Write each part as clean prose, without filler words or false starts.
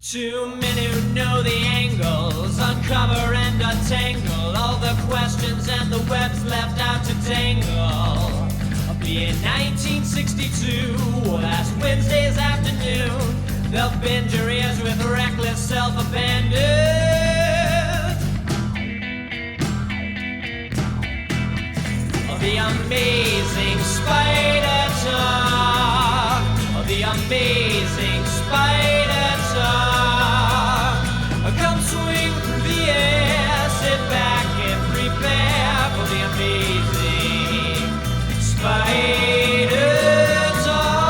Two men who know the angles, uncover and untangle all the questions and the webs left out to tangle. I'll be in 1962, last Wednesday's afternoon. They'll bend your ears with reckless self-abandon. The Amazing Spider Talk. The Amazing Spider Talk. Come swing through the air, sit back and prepare for the Amazing Spider Talk.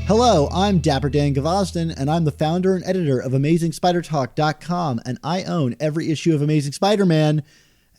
Hello, I'm Dapper Dan Gavosden, and I'm the founder and editor of AmazingSpiderTalk.com, and I own every issue of Amazing Spider-Man.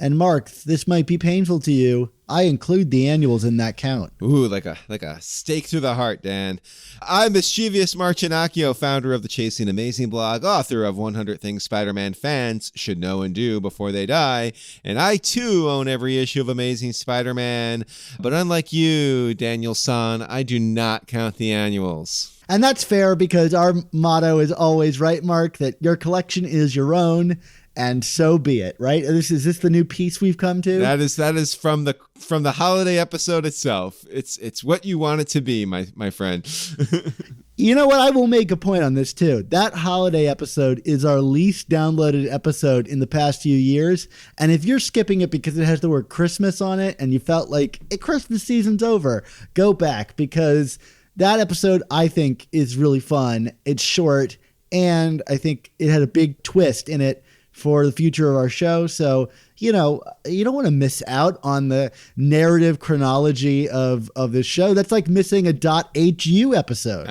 And Mark, this might be painful to you. I include the annuals in that count. Ooh, like a stake through the heart, Dan. I'm Mischievous Marcinacchio, founder of the Chasing Amazing blog, author of 100 Things Spider-Man Fans Should Know and Do Before They Die, and I too own every issue of Amazing Spider-Man. But unlike you, Daniel-san, I do not count the annuals. And that's fair because our motto is always, right, Mark, that your collection is your own. And so be it, right? Is this the new piece we've come to? That is from the holiday episode itself. It's what you want it to be, my friend. You know what? I will make a point on this too. That holiday episode is our least downloaded episode in the past few years. And if you're skipping it because it has the word Christmas on it and you felt like Christmas season's over, go back because that episode I think is really fun. It's short and I think it had a big twist in it for the future of our show. So, you know, you don't want to miss out on the narrative chronology of this show. That's like missing a .hu episode.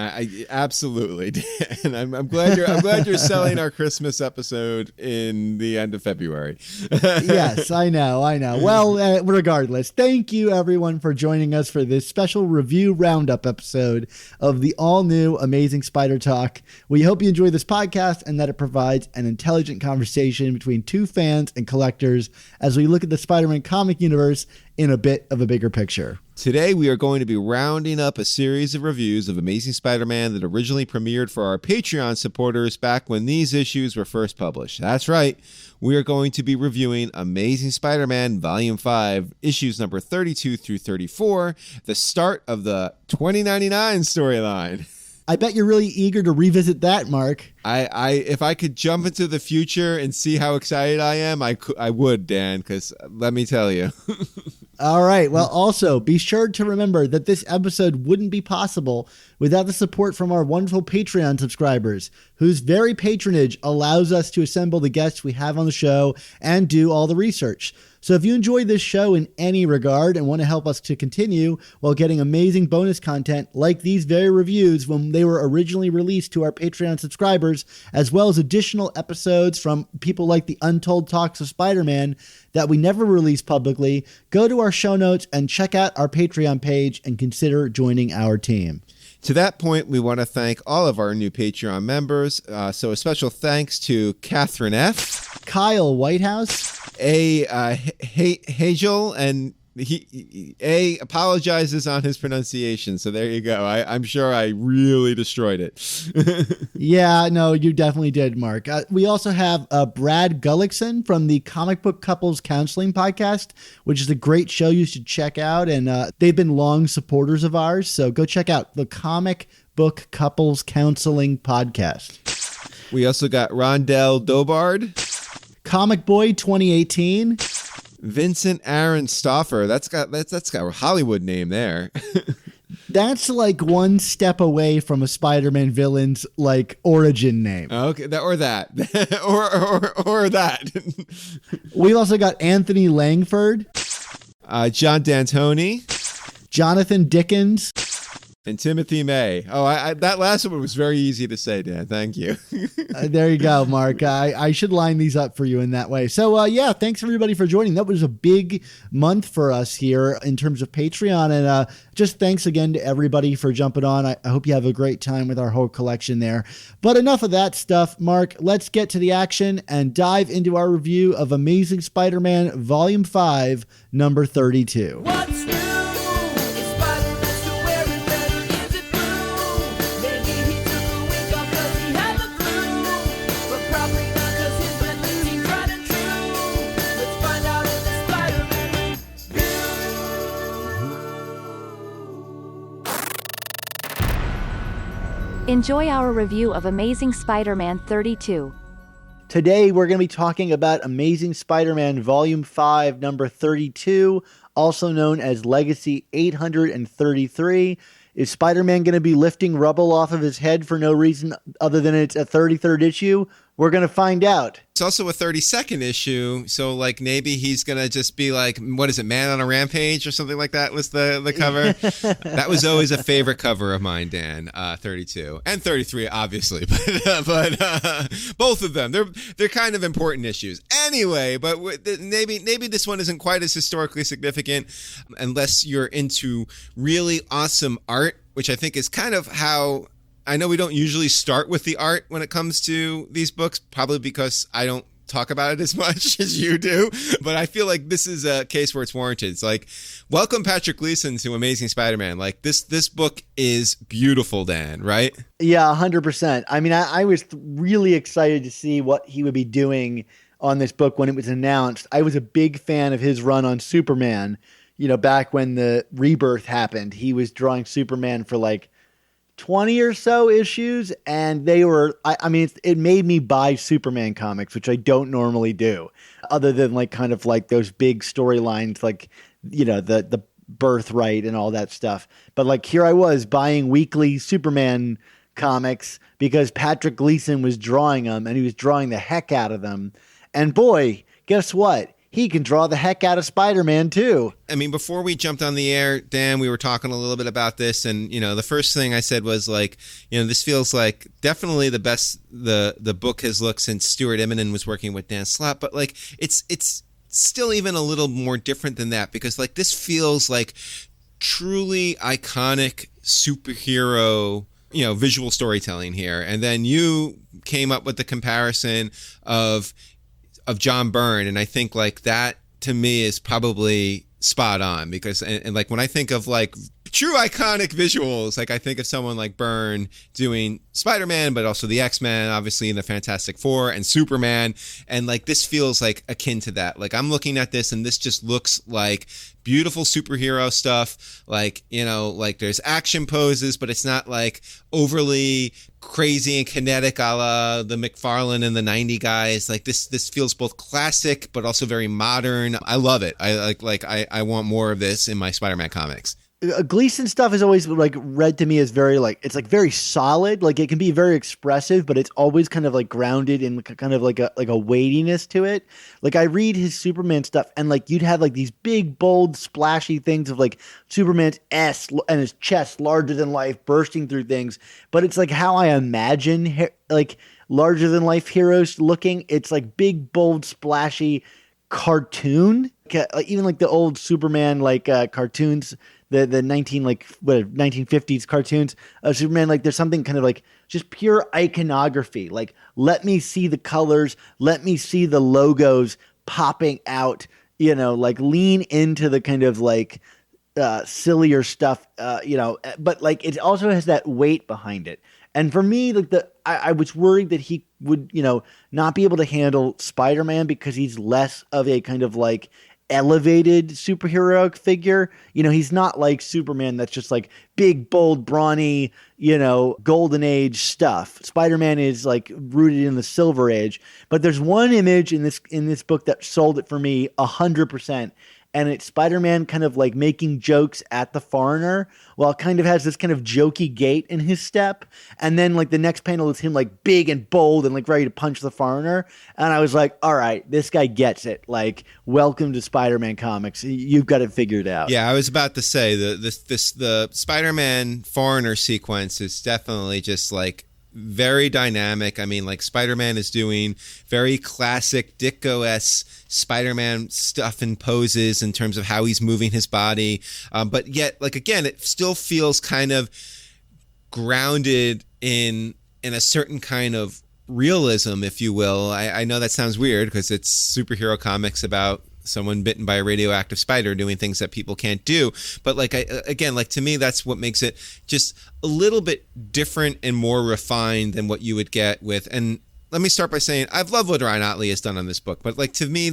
Absolutely. And I'm glad you're selling our Christmas episode in the end of February. Yes, I know. Well, regardless, thank you everyone for joining us for this special review roundup episode of the all new Amazing Spider Talk. We hope you enjoy this podcast and that it provides an intelligent conversation between two fans and collectors as we look at the Spider-Man comic universe in a bit of a bigger picture. Today, we are going to be rounding up a series of reviews of Amazing Spider-Man that originally premiered for our Patreon supporters back when these issues were first published. That's right. We are going to be reviewing Amazing Spider-Man Volume 5, issues number 32 through 34, the start of the 2099 storyline. I bet you're really eager to revisit that, Mark. If I could jump into the future and see how excited I am, I would, Dan, because let me tell you. All right. Well, also be sure to remember that this episode wouldn't be possible without the support from our wonderful Patreon subscribers, whose very patronage allows us to assemble the guests we have on the show and do all the research. So if you enjoy this show in any regard and want to help us to continue while getting amazing bonus content like these very reviews when they were originally released to our Patreon subscribers, as well as additional episodes from people like the Untold Talks of Spider-Man that we never release publicly, go to our show notes and check out our Patreon page and consider joining our team. To that point, we want to thank all of our new Patreon members. So a special thanks to Catherine F., Kyle Whitehouse, Hagel, and he apologizes on his pronunciation. So there you go. I'm sure I really destroyed it. Yeah, no, you definitely did, Mark. We also have Brad Gullickson from the Comic Book Couples Counseling Podcast, which is a great show you should check out. And they've been long supporters of ours. So go check out the Comic Book Couples Counseling Podcast. We also got Rondell Dobard, Comic Boy 2018. Vincent Aaron Stauffer. That's got a Hollywood name there. That's like one step away from a Spider-Man villain's like origin name. Okay, or that. or that. We've also got Anthony Langford, John D'Antoni, Jonathan Dickens, And Timothy May. Oh, that last one was very easy to say, Dan. Thank you. There you go, Mark. I should line these up for you in that way. So, yeah, thanks everybody for joining. That was a big month for us here in terms of Patreon. And just thanks again to everybody for jumping on. I hope you have a great time with our whole collection there. But enough of that stuff, Mark. Let's get to the action and dive into our review of Amazing Spider-Man Volume 5, number 32. What's new? Is Spider-Man still wearing red or is it blue? Maybe he took a week off 'cause he had the flu. But probably not 'cause his methods seem tried and true. Let's find out in the Spider-Man review. Enjoy our review of Amazing Spider-Man 32. Today, we're going to be talking about Amazing Spider-Man Volume 5, number 32, also known as Legacy 833. Is Spider-Man going to be lifting rubble off of his head for no reason other than it's a 33rd issue? We're going to find out. It's also a 32nd issue, so like maybe he's gonna just be like, what is it, Man on a Rampage or something like that was the cover. That was always a favorite cover of mine, Dan. 32 and 33, obviously, but both of them they're kind of important issues anyway. But maybe this one isn't quite as historically significant unless you're into really awesome art, which I think is kind of how. I know we don't usually start with the art when it comes to these books, probably because I don't talk about it as much as you do, but I feel like this is a case where it's warranted. It's like, welcome Patrick Gleason to Amazing Spider-Man. Like this book is beautiful, Dan, right? Yeah, 100%. I mean, I was really excited to see what he would be doing on this book when it was announced. I was a big fan of his run on Superman, back when the rebirth happened. He was drawing Superman for like 20 or so issues, and they were, it made me buy Superman comics, which I don't normally do, other than like kind of like those big storylines, like, the birthright and all that stuff. But like here I was buying weekly Superman comics because Patrick Gleason was drawing them, and he was drawing the heck out of them. And boy, guess what? He can draw the heck out of Spider-Man too. I mean, before we jumped on the air, Dan, we were talking a little bit about this, and the first thing I said was like, this feels like definitely the best the book has looked since Stuart Immonen was working with Dan Slott, but like it's still even a little more different than that, because like this feels like truly iconic superhero visual storytelling here. And then you came up with the comparison of John Byrne, and I think like that to me is probably spot on, because and like when I think of like true iconic visuals, like I think of someone like Byrne doing Spider-Man, but also the X-Men, obviously in the Fantastic Four, and Superman, and like this feels like akin to that. Like I'm looking at this and this just looks like beautiful superhero stuff, like like there's action poses, but it's not like overly crazy and kinetic a la the McFarlane and the 90 guys. Like this feels both classic but also very modern. I love it. I want more of this in my Spider-Man comics. Gleason stuff is always like read to me as very like, it's like very solid. Like it can be very expressive, but it's always kind of like grounded in kind of like a weightiness to it. Like I read his Superman stuff, and like you'd have like these big, bold, splashy things of like Superman's S and his chest larger than life bursting through things. But it's like how I imagine like larger than life heroes looking. It's like big, bold, splashy cartoon. Even like the old Superman cartoons. The 1950s cartoons of Superman, like there's something kind of like just pure iconography. Like, let me see the colors, let me see the logos popping out, like lean into the kind of like sillier stuff, but like it also has that weight behind it. And for me, like I was worried that he would, not be able to handle Spider-Man because he's less of a kind of like elevated superhero figure. He's not like Superman that's just like big, bold, brawny, golden age stuff. Spider-Man is like rooted in the Silver Age. But there's one image in this book that sold it for me 100%, and it's Spider-Man kind of like making jokes at the foreigner while it kind of has this kind of jokey gait in his step. And then like the next panel is him like big and bold and like ready to punch the foreigner. And I was like, all right, this guy gets it. Like, welcome to Spider-Man comics. You've got it figured out. Yeah, I was about to say the Spider-Man foreigner sequence is definitely just like very dynamic. I mean, like Spider-Man is doing very classic Ditko-esque Spider-Man stuff and poses in terms of how he's moving his body. But yet, like, again, it still feels kind of grounded in a certain kind of realism, if you will. I know that sounds weird because it's superhero comics about someone bitten by a radioactive spider doing things that people can't do. But like, again, like to me, that's what makes it just a little bit different and more refined than what you would get with. And let me start by saying I've loved what Ryan Ottley has done on this book, but like to me,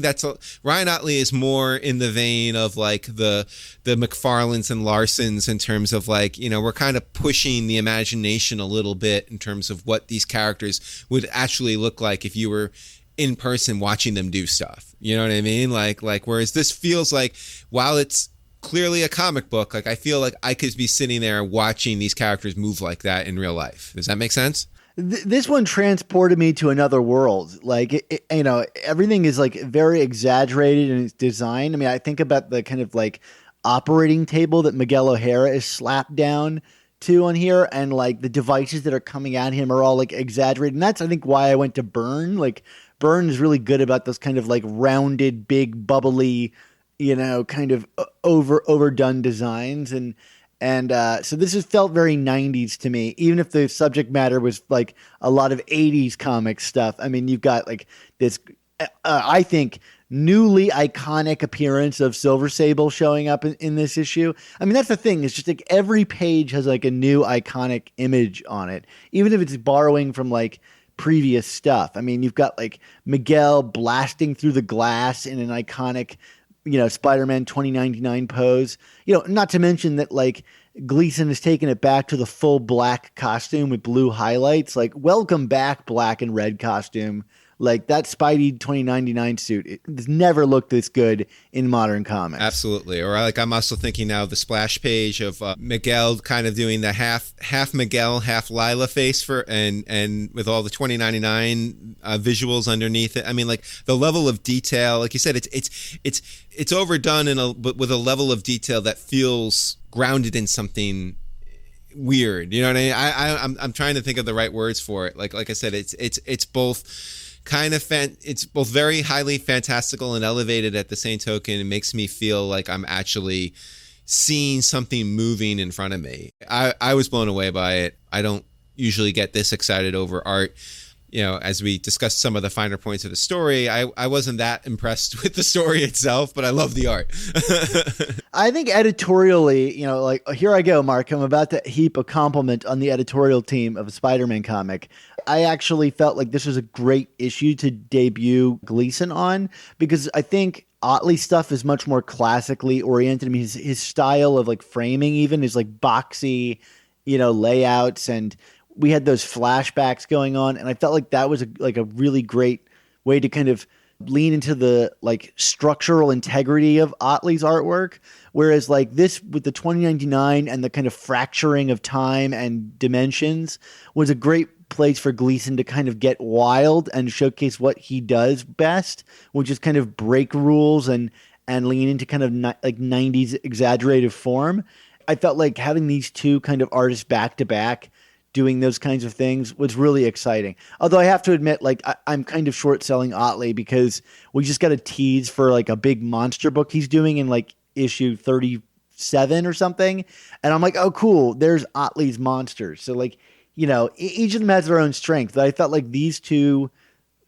Ryan Ottley is more in the vein of like the McFarlanes and Larsons in terms of like, you know, we're kind of pushing the imagination a little bit in terms of what these characters would actually look like if you were in person watching them do stuff. You know what I mean? Like whereas this feels like, while it's clearly a comic book, like I feel like I could be sitting there watching these characters move like that in real life. Does that make sense? This one transported me to another world. Like, you know, everything is like very exaggerated in its design. I mean, I think about the kind of like operating table that Miguel O'Hara is slapped down to on here, and like the devices that are coming at him are all like exaggerated. And that's, I think, why I went to Byrne. Like, Byrne is really good about those kind of like rounded, big, bubbly, you know, kind of overdone designs. And so this has felt very 90s to me, even if the subject matter was like a lot of 80s comic stuff. I mean, you've got like this, I think, newly iconic appearance of Silver Sable showing up in this issue. I mean, that's the thing. It's just like every page has like a new iconic image on it, even if it's borrowing from like previous stuff. I mean, you've got like Miguel blasting through the glass in an iconic, you know, Spider-Man 2099 pose, you know, not to mention that like Gleason has taken it back to the full black costume with blue highlights. Like, welcome back, black and red costume. Like, that Spidey 2099 suit, it's never looked this good in modern comics. Absolutely. Or like, I'm also thinking now of the splash page of Miguel kind of doing the half Miguel, half Lila face and with all the 2099 visuals underneath it. I mean, like the level of detail, like you said, it's overdone but with a level of detail that feels grounded in something weird. You know what I mean? I'm trying to think of the right words for it. Like I said, it's both kind of it's both very highly fantastical and elevated at the same token. It makes me feel like I'm actually seeing something moving in front of me. I was blown away by it. I don't usually get this excited over art. You know, as we discussed some of the finer points of the story, I wasn't that impressed with the story itself, but I love the art. I think editorially, you know, like, here I go, Mark. I'm about to heap a compliment on the editorial team of a Spider-Man comic. I actually felt like this was a great issue to debut Gleason on, because I think Ottley's stuff is much more classically oriented. I mean, his style of like framing even is like boxy, you know, layouts, and we had those flashbacks going on, and I felt like that was a really great way to kind of lean into the like structural integrity of Ottley's artwork. Whereas like this with the 2099 and the kind of fracturing of time and dimensions was a great place for Gleason to kind of get wild and showcase what he does best, which is kind of break rules and lean into kind of like 90s exaggerated form. I felt like having these two kind of artists back to back doing those kinds of things was really exciting. Although I have to admit, like, I'm kind of short selling Ottley because we just got a tease for like a big monster book he's doing in like issue 37 or something. And I'm like, oh, cool. There's Ottley's monsters. So like, you know, each of them has their own strength. But I felt like these two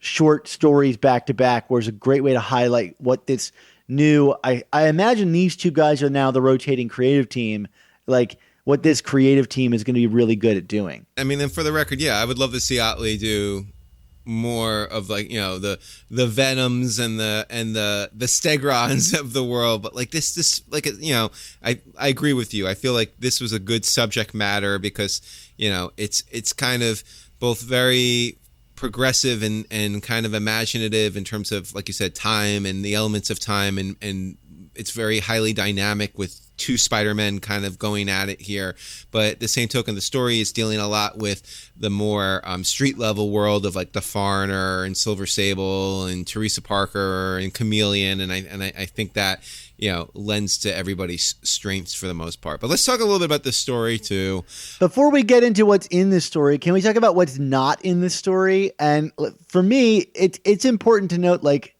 short stories back to back was a great way to highlight what this new, I imagine these two guys are now the rotating creative team. Like, what this creative team is going to be really good at doing. I mean, and for the record, yeah, I would love to see Ottley do more of like, you know, the Venoms and the Stegrons of the world. But like this like, you know, I agree with you. I feel like this was a good subject matter because, you know, it's kind of both very progressive and kind of imaginative in terms of, like you said, time and the elements of time and it's very highly dynamic with two Spider-Men kind of going at it here. But at the same token, the story is dealing a lot with the more street level world of like the Foreigner and Silver Sable and Teresa Parker and Chameleon. And I think that, lends to everybody's strengths for the most part. But let's talk a little bit about this story too. Before we get into what's in this story, can we talk about what's not in this story? And for me, it's important to note, like,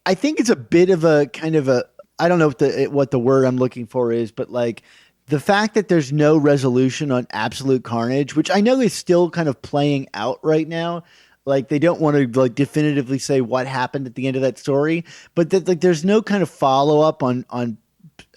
I think it's a bit of a kind of a, I don't know what the word I'm looking for is, but like the fact that there's no resolution on Absolute Carnage, which I know is still kind of playing out right now. Like they don't want to like definitively say what happened at the end of that story, but that like there's no kind of follow up on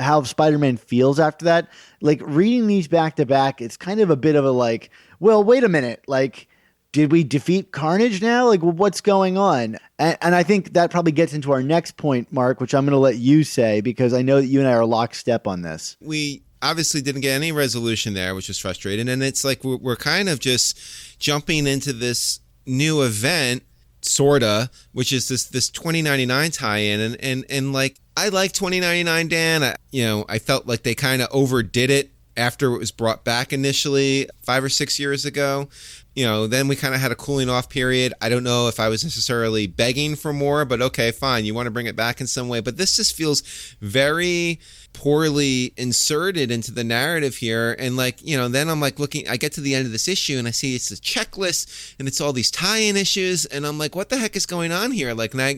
how Spider-Man feels after that. Like reading these back to back, it's kind of a bit of a like, well, wait a minute, like, did we defeat Carnage now? Like, well, what's going on? And I think that probably gets into our next point, Mark, which I'm going to let you say, because I know that you and I are lockstep on this. We obviously didn't get any resolution there, which is frustrating. And it's like we're kind of just jumping into this new event, sorta, which is this 2099 tie-in. And like, I like 2099, Dan. I felt like they kind of overdid it after it was brought back initially 5 or 6 years ago. Then we kind of had a cooling off period. I don't know if I was necessarily begging for more, but okay, fine. You want to bring it back in some way. But this just feels very poorly inserted into the narrative here. And like, then I'm like looking, I get to the end of this issue and I see it's a checklist and it's all these tie-in issues. And I'm like, what the heck is going on here? Like, now,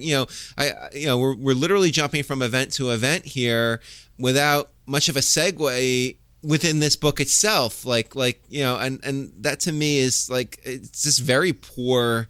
we're literally jumping from event to event here without much of a segue within this book itself, and that to me is like, it's just very poor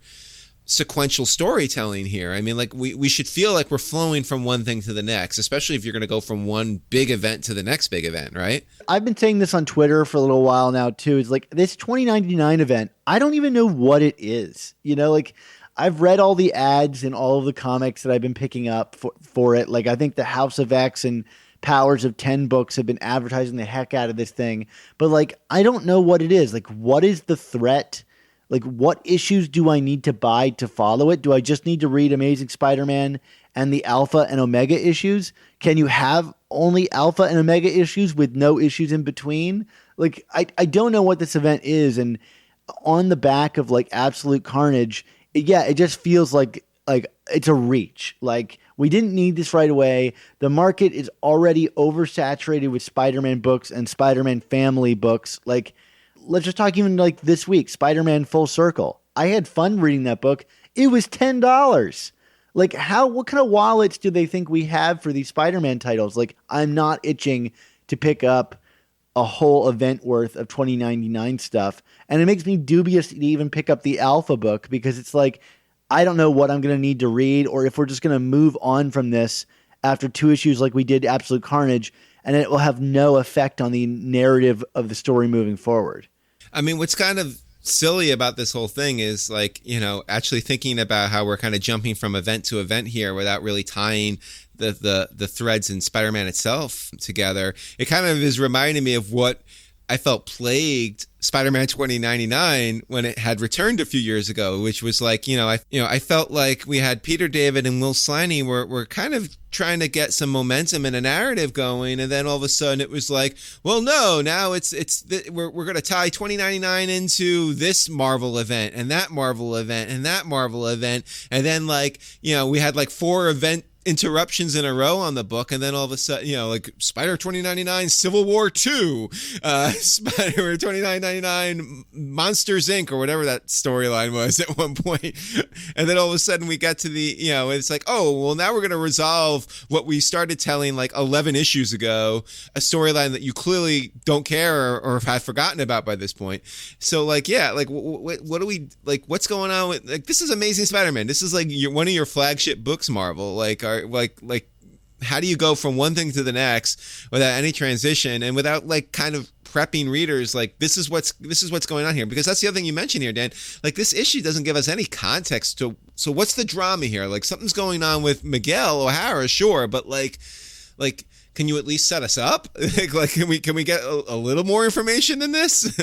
sequential storytelling here. I mean, like we should feel like we're flowing from one thing to the next, especially if you're going to go from one big event to the next big event, right? I've been saying this on Twitter for a little while now too. It's like this 2099 event, I don't even know what it is. Like I've read all the ads and all of the comics that I've been picking up for it. Like I think the House of X and Powers of 10 books have been advertising the heck out of this thing, but like I don't know what it is. Like what is the threat? Like what issues do I need to buy to follow it? Do I just need to read Amazing Spider-Man and the Alpha and Omega issues? Can you have only Alpha and Omega issues with no issues in between? Like I don't know what this event is, and on the back of like Absolute Carnage, it just feels like it's a reach. Like we didn't need this right away. The market is already oversaturated with Spider-Man books and Spider-Man family books. Like, let's just talk even like this week, Spider-Man Full Circle. I had fun reading that book. It was $10. Like what kind of wallets do they think we have for these Spider-Man titles? Like I'm not itching to pick up a whole event worth of 2099 stuff. And it makes me dubious to even pick up the Alpha book because it's like, I don't know what I'm going to need to read, or if we're just going to move on from this after 2 issues like we did Absolute Carnage, and it will have no effect on the narrative of the story moving forward. I mean, what's kind of silly about this whole thing is like, actually thinking about how we're kind of jumping from event to event here without really tying the threads in Spider-Man itself together. It kind of is reminding me of what I felt plagued Spider-Man 2099 when it had returned a few years ago, which was like, I felt like we had Peter David and Will Sliney were kind of trying to get some momentum and a narrative going, and then all of a sudden it was like, well, no, now we're going to tie 2099 into this Marvel event and that Marvel event and that Marvel event, and then like, we had like 4 event interruptions in a row on the book, and then all of a sudden, like Spider 2099 Civil War 2, Spider 2099 Monsters Inc., or whatever that storyline was at one point. And then all of a sudden we got to the, it's like, oh, well, now we're going to resolve what we started telling like 11 issues ago, a storyline that you clearly don't care or have forgotten about by this point. So like, yeah, like what do we, like, what's going on with, like, this is Amazing Spider-Man. This is like one of your flagship books, Marvel. Like, how do you go from one thing to the next without any transition and without like kind of prepping readers like this is what's going on here? Because that's the other thing you mentioned here, Dan. Like this issue doesn't give us any context to, so what's the drama here? Like something's going on with Miguel O'Hara, sure, but like can you at least set us up? like can we get a little more information than this?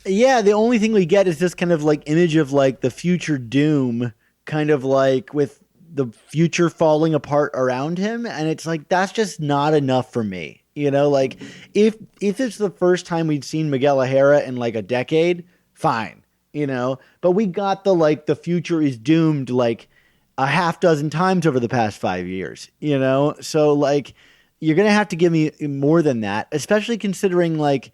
Yeah, the only thing we get is this kind of like image of like the future Doom, kind of like with the future falling apart around him, and it's like that's just not enough for me. Like if it's the first time we'd seen Miguel O'Hara in like a decade, fine. But we got the future is doomed like a half dozen times over the past 5 years. So like you're gonna have to give me more than that, especially considering like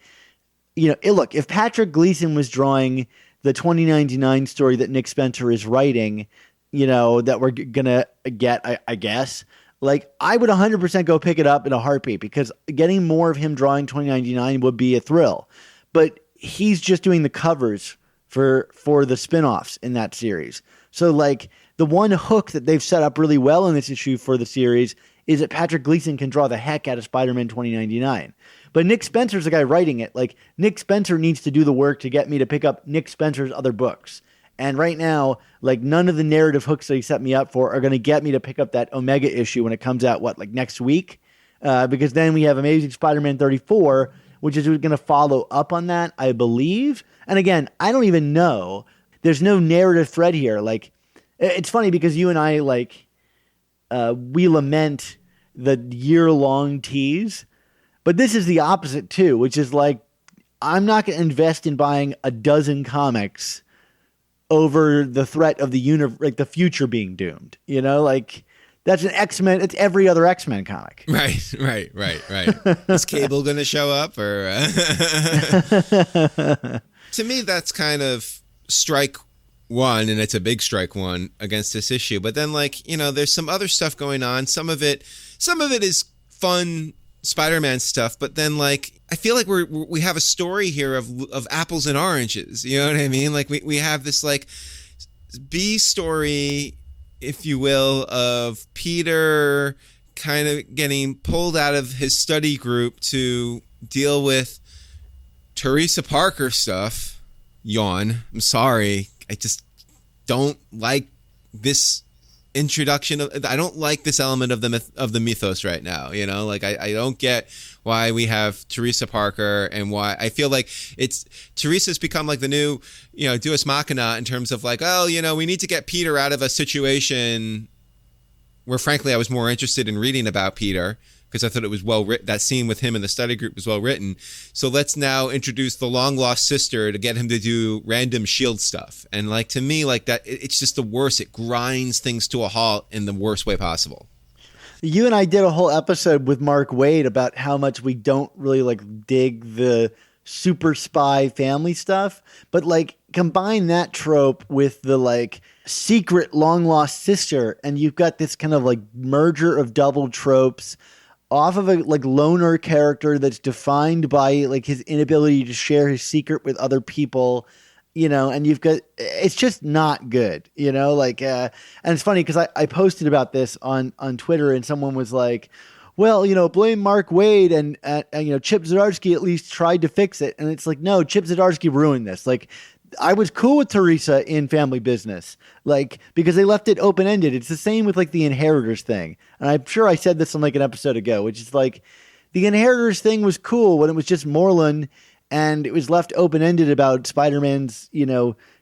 look, if Patrick Gleason was drawing the 2099 story that Nick Spencer is writing, that we're gonna get, I guess, like I would 100% go pick it up in a heartbeat because getting more of him drawing 2099 would be a thrill. But he's just doing the covers for the spinoffs in that series. So like the one hook that they've set up really well in this issue for the series is that Patrick Gleason can draw the heck out of Spider-Man 2099. But Nick Spencer's the guy writing it. Like Nick Spencer needs to do the work to get me to pick up Nick Spencer's other books. And right now, like none of the narrative hooks that he set me up for are going to get me to pick up that Omega issue when it comes out, like next week? Because then we have Amazing Spider-Man 34, which is going to follow up on that, I believe. And again, I don't even know. There's no narrative thread here. Like, it's funny because you and I, like, we lament the year-long tease. But this is the opposite, too, which is like, I'm not going to invest in buying a dozen comics over the threat of the future being doomed. Like that's an X-Men. It's every other X-Men comic. Right. Is Cable going to show up or? To me, that's kind of strike one, and it's a big strike one against this issue. But then, like there's some other stuff going on. Some of it is fun Spider-Man stuff, but then like I feel like we have a story here of apples and oranges. You know what I mean? Like we have this like B story, if you will, of Peter kind of getting pulled out of his study group to deal with Teresa Parker stuff. Yawn. I'm sorry. I just don't like this introduction of, I don't like this element of the mythos right now. Like I don't get why we have Teresa Parker and why I feel like Teresa's become like the new Deus Machina in terms of like, oh, we need to get Peter out of a situation where frankly I was more interested in reading about Peter because I thought it was well written. That scene with him in the study group was well written. So let's now introduce the long lost sister to get him to do random SHIELD stuff. And like to me, like that, it's just the worst. It grinds things to a halt in the worst way possible. You and I did a whole episode with Mark Waid about how much we don't really like dig the super spy family stuff, but like combine that trope with the like secret long lost sister, and you've got this kind of like merger of double tropes off of a like loner character that's defined by like his inability to share his secret with other people, and you've got, it's just not good, like, and it's funny because I posted about this on Twitter and someone was like, well, blame Mark Waid and Chip Zdarsky at least tried to fix it. And it's like, no, Chip Zdarsky ruined this. Like, I was cool with Teresa in Family Business, like, because they left it open-ended. It's the same with like the Inheritors thing. And I'm sure I said this on like an episode ago, which is like the Inheritors thing was cool when it was just Moreland and it was left open-ended about Spider-Man's,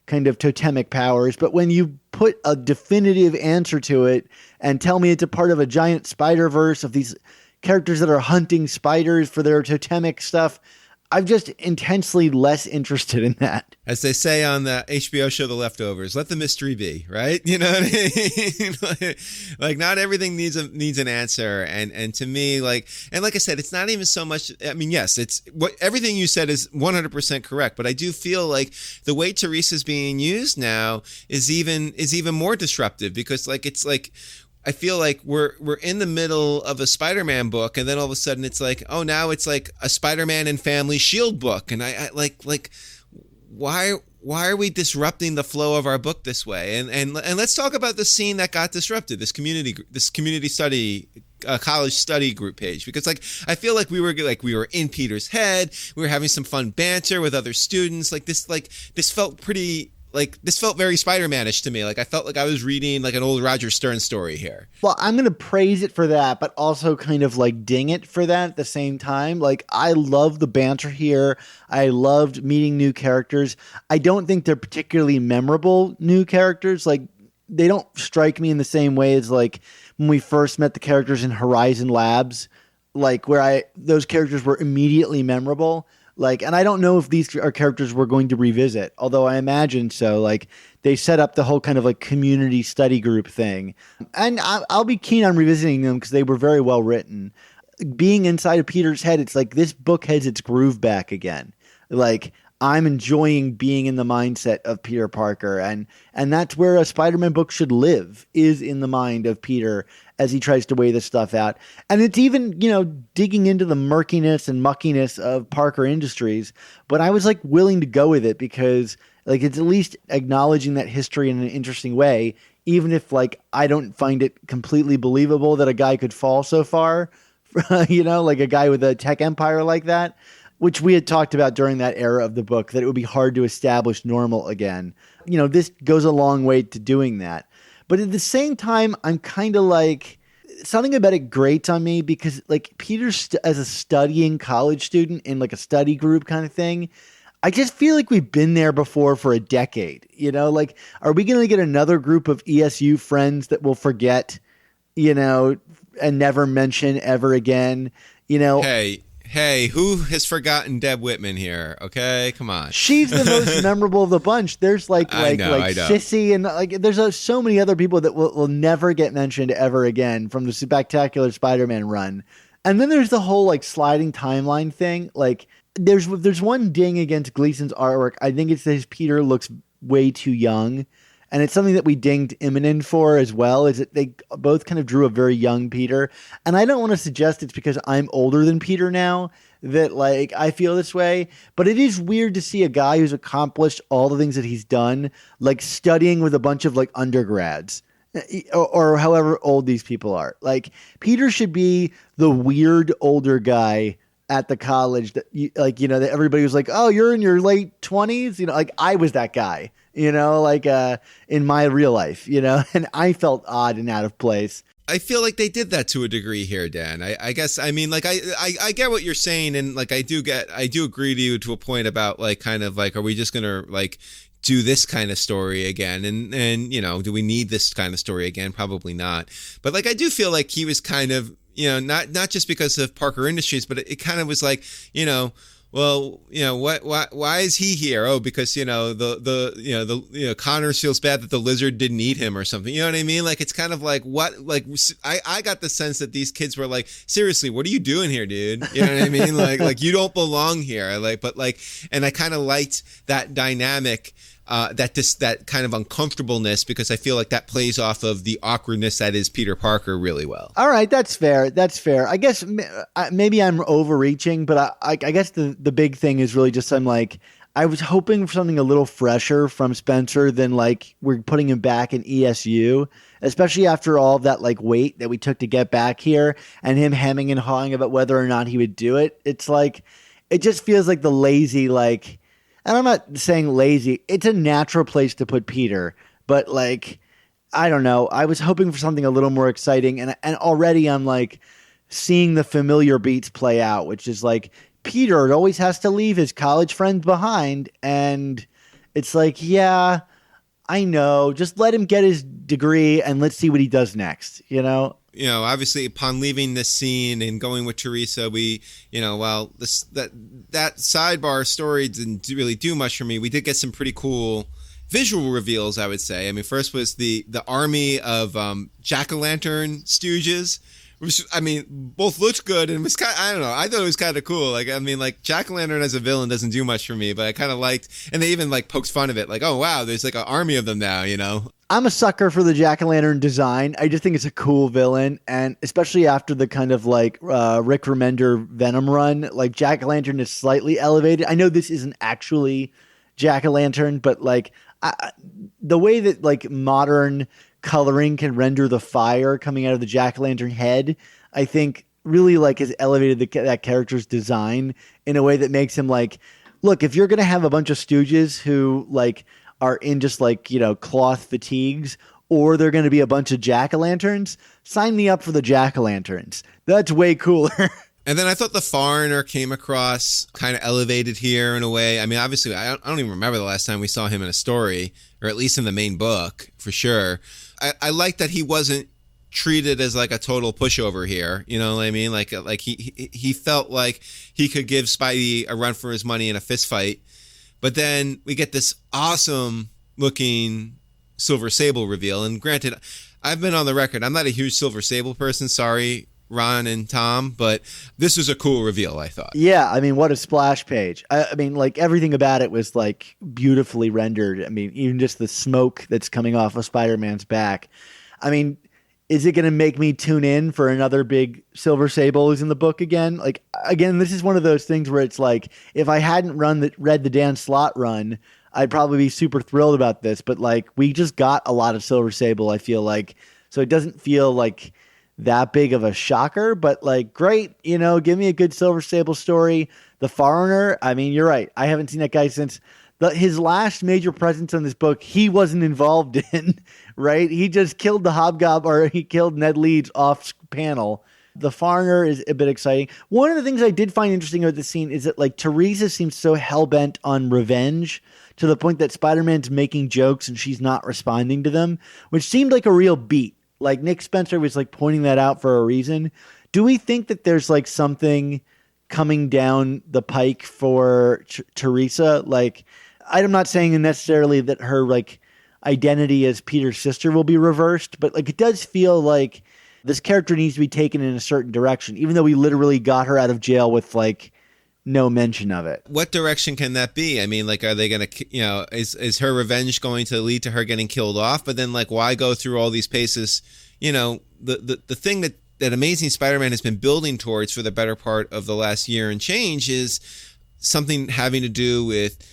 kind of totemic powers. But when you put a definitive answer to it and tell me it's a part of a giant Spider-Verse of these characters that are hunting spiders for their totemic stuff, I'm just intensely less interested in that. As they say on the HBO show The Leftovers, let the mystery be, right? You know what I mean? Like not everything needs an answer. And to me, like I said, it's not even so much, I mean, yes, it's what everything you said is 100% correct, but I do feel like the way Teresa's being used now is even more disruptive because like it's like I feel like we're in the middle of a Spider-Man book, and then all of a sudden it's like, oh, now it's like a Spider-Man and Family SHIELD book, and I like why are we disrupting the flow of our book this way? And let's talk about the scene that got disrupted, this community study college study group page, because like I feel like we were in Peter's head, we were having some fun banter with other students, this felt pretty. Like, this felt very Spider-Man-ish to me. Like, I felt like I was reading, like, an old Roger Stern story here. Well, I'm going to praise it for that, but also kind of, like, ding it for that at the same time. Like, I love the banter here. I loved meeting new characters. I don't think they're particularly memorable new characters. Like, they don't strike me in the same way as like when we first met the characters in Horizon Labs, like where those characters were immediately memorable. Like, and I don't know if these are characters we're going to revisit, although I imagine so. Like, they set up the whole kind of like community study group thing, and I'll be keen on revisiting them because they were very well written. Being inside of Peter's head, it's like this book has its groove back again. Like, I'm enjoying being in the mindset of Peter Parker, and that's where a Spider-Man book should live, is in the mind of Peter as he tries to weigh this stuff out. And it's even, digging into the murkiness and muckiness of Parker Industries, but I was like willing to go with it because like it's at least acknowledging that history in an interesting way, even if like I don't find it completely believable that a guy could fall so far, like a guy with a tech empire like that. Which we had talked about during that era of the book, that it would be hard to establish normal again. This goes a long way to doing that. But at the same time, I'm kind of like, something about it grates on me because like Peter as a studying college student in like a study group kind of thing, I just feel like we've been there before for a decade. Like, are we going to get another group of ESU friends that will forget, and never mention ever again, Hey, who has forgotten Deb Whitman here? Okay, come on. She's the most memorable of the bunch. There's like I know. Sissy and like there's so many other people that will never get mentioned ever again from the Spectacular Spider-Man run. And then there's the whole like sliding timeline thing. Like there's one ding against Gleason's artwork. I think it's that his Peter looks way too young. And it's something that we dinged Immonen for as well, is that they both kind of drew a very young Peter. And I don't want to suggest it's because I'm older than Peter now that like I feel this way, but it is weird to see a guy who's accomplished all the things that he's done, like studying with a bunch of like undergrads or however old these people are. Like Peter should be the weird older guy at the college that that everybody was like, oh, you're in your late 20s. Like I was that guy. In my real life, and I felt odd and out of place. I feel like they did that to a degree here, Dan. I guess, I mean, like, I get what you're saying. And like, I do agree to you to a point about like, kind of like, are we just going to like do this kind of story again? And, do we need this kind of story again? Probably not. But like, I do feel like he was kind of, not just because of Parker Industries, but it kind of was like, well, why is he here? Oh, because, Connors feels bad that the lizard didn't eat him or something. You know what I mean? Like, it's kind of like I got the sense that these kids were like, seriously, what are you doing here, dude? You know what I mean? Like you don't belong here. And I kind of liked that dynamic, that kind of uncomfortableness, because I feel like that plays off of the awkwardness that is Peter Parker really well. All right, that's fair. I guess maybe I'm overreaching, but I guess the big thing is really just I was hoping for something a little fresher from Spencer than like we're putting him back in ESU, especially after all of that like wait that we took to get back here and him hemming and hawing about whether or not he would do it. It's like, it just feels like the lazy like. And I'm not saying lazy. It's a natural place to put Peter. But, like, I don't know. I was hoping for something a little more exciting. And already I'm, like, seeing the familiar beats play out, which is, like, Peter always has to leave his college friends behind. And it's like, yeah, I know. Just let him get his degree and let's see what he does next, Obviously, upon leaving this scene and going with Teresa, we, while that sidebar story didn't really do much for me, we did get some pretty cool visual reveals, I would say. I mean, first was the army of jack-o'-lantern stooges, which, I mean, both looked good and was kind of, I don't know, I thought it was kind of cool. Like, I mean, like, jack-o'-lantern as a villain doesn't do much for me, but I kind of liked, and they even like poked fun of it, like, oh wow, there's like an army of them now, I'm a sucker for the jack-o'-lantern design. I just think it's a cool villain, and especially after the kind of like Rick Remender Venom run, like jack-o'-lantern is slightly elevated. I know this isn't actually jack-o'-lantern, but like the way that like modern coloring can render the fire coming out of the jack-o'-lantern head, I think really like has elevated that character's design in a way that makes him like, look, if you're going to have a bunch of stooges who like are in just like, cloth fatigues, or they're going to be a bunch of jack-o'-lanterns, sign me up for the jack-o'-lanterns. That's way cooler. And then I thought the Foreigner came across kind of elevated here in a way. I mean, obviously, I don't even remember the last time we saw him in a story, or at least in the main book, for sure. I like that he wasn't treated as like a total pushover here. You know what I mean? Like he felt like he could give Spidey a run for his money in a fist fight. But then we get this awesome looking Silver Sable reveal. And granted, I've been on the record, I'm not a huge Silver Sable person. Sorry, Ron and Tom, but this was a cool reveal, I thought. Yeah, I mean, what a splash page. I mean, like, everything about it was, like, beautifully rendered. I mean, even just the smoke that's coming off of Spider-Man's back. I mean, is it going to make me tune in for another big Silver Sable who's in the book again? Like, again, this is one of those things where it's like, if I hadn't read the Dan Slott run, I'd probably be super thrilled about this. But, like, we just got a lot of Silver Sable, I feel like. So it doesn't feel like that big of a shocker, but like, great, you know, give me a good Silver Sable story. The Foreigner, I mean, you're right. I haven't seen that guy since his last major presence in this book. He wasn't involved in, right? He just killed the Hobgoblin, or he killed Ned Leeds off panel. The Foreigner is a bit exciting. One of the things I did find interesting about this scene is that like Teresa seems so hell-bent on revenge to the point that Spider-Man's making jokes and she's not responding to them, which seemed like a real beat. Like Nick Spencer was like pointing that out for a reason. Do we think that there's like something coming down the pike for Teresa? Like, I'm not saying necessarily that her like identity as Peter's sister will be reversed, but like it does feel like this character needs to be taken in a certain direction, even though we literally got her out of jail with like no mention of it. What direction can that be? I mean, like, are they going to, you know, is her revenge going to lead to her getting killed off? But then, like, why go through all these paces? You know, the thing that Amazing Spider-Man has been building towards for the better part of the last year and change is something having to do with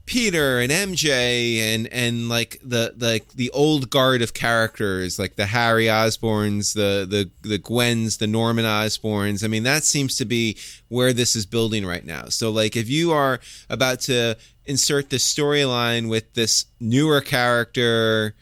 Peter and MJ and like the old guard of characters, like the Harry Osborns, the Gwens, the Norman Osborns. I mean, that seems to be where this is building right now. So like if you are about to insert this storyline with this newer character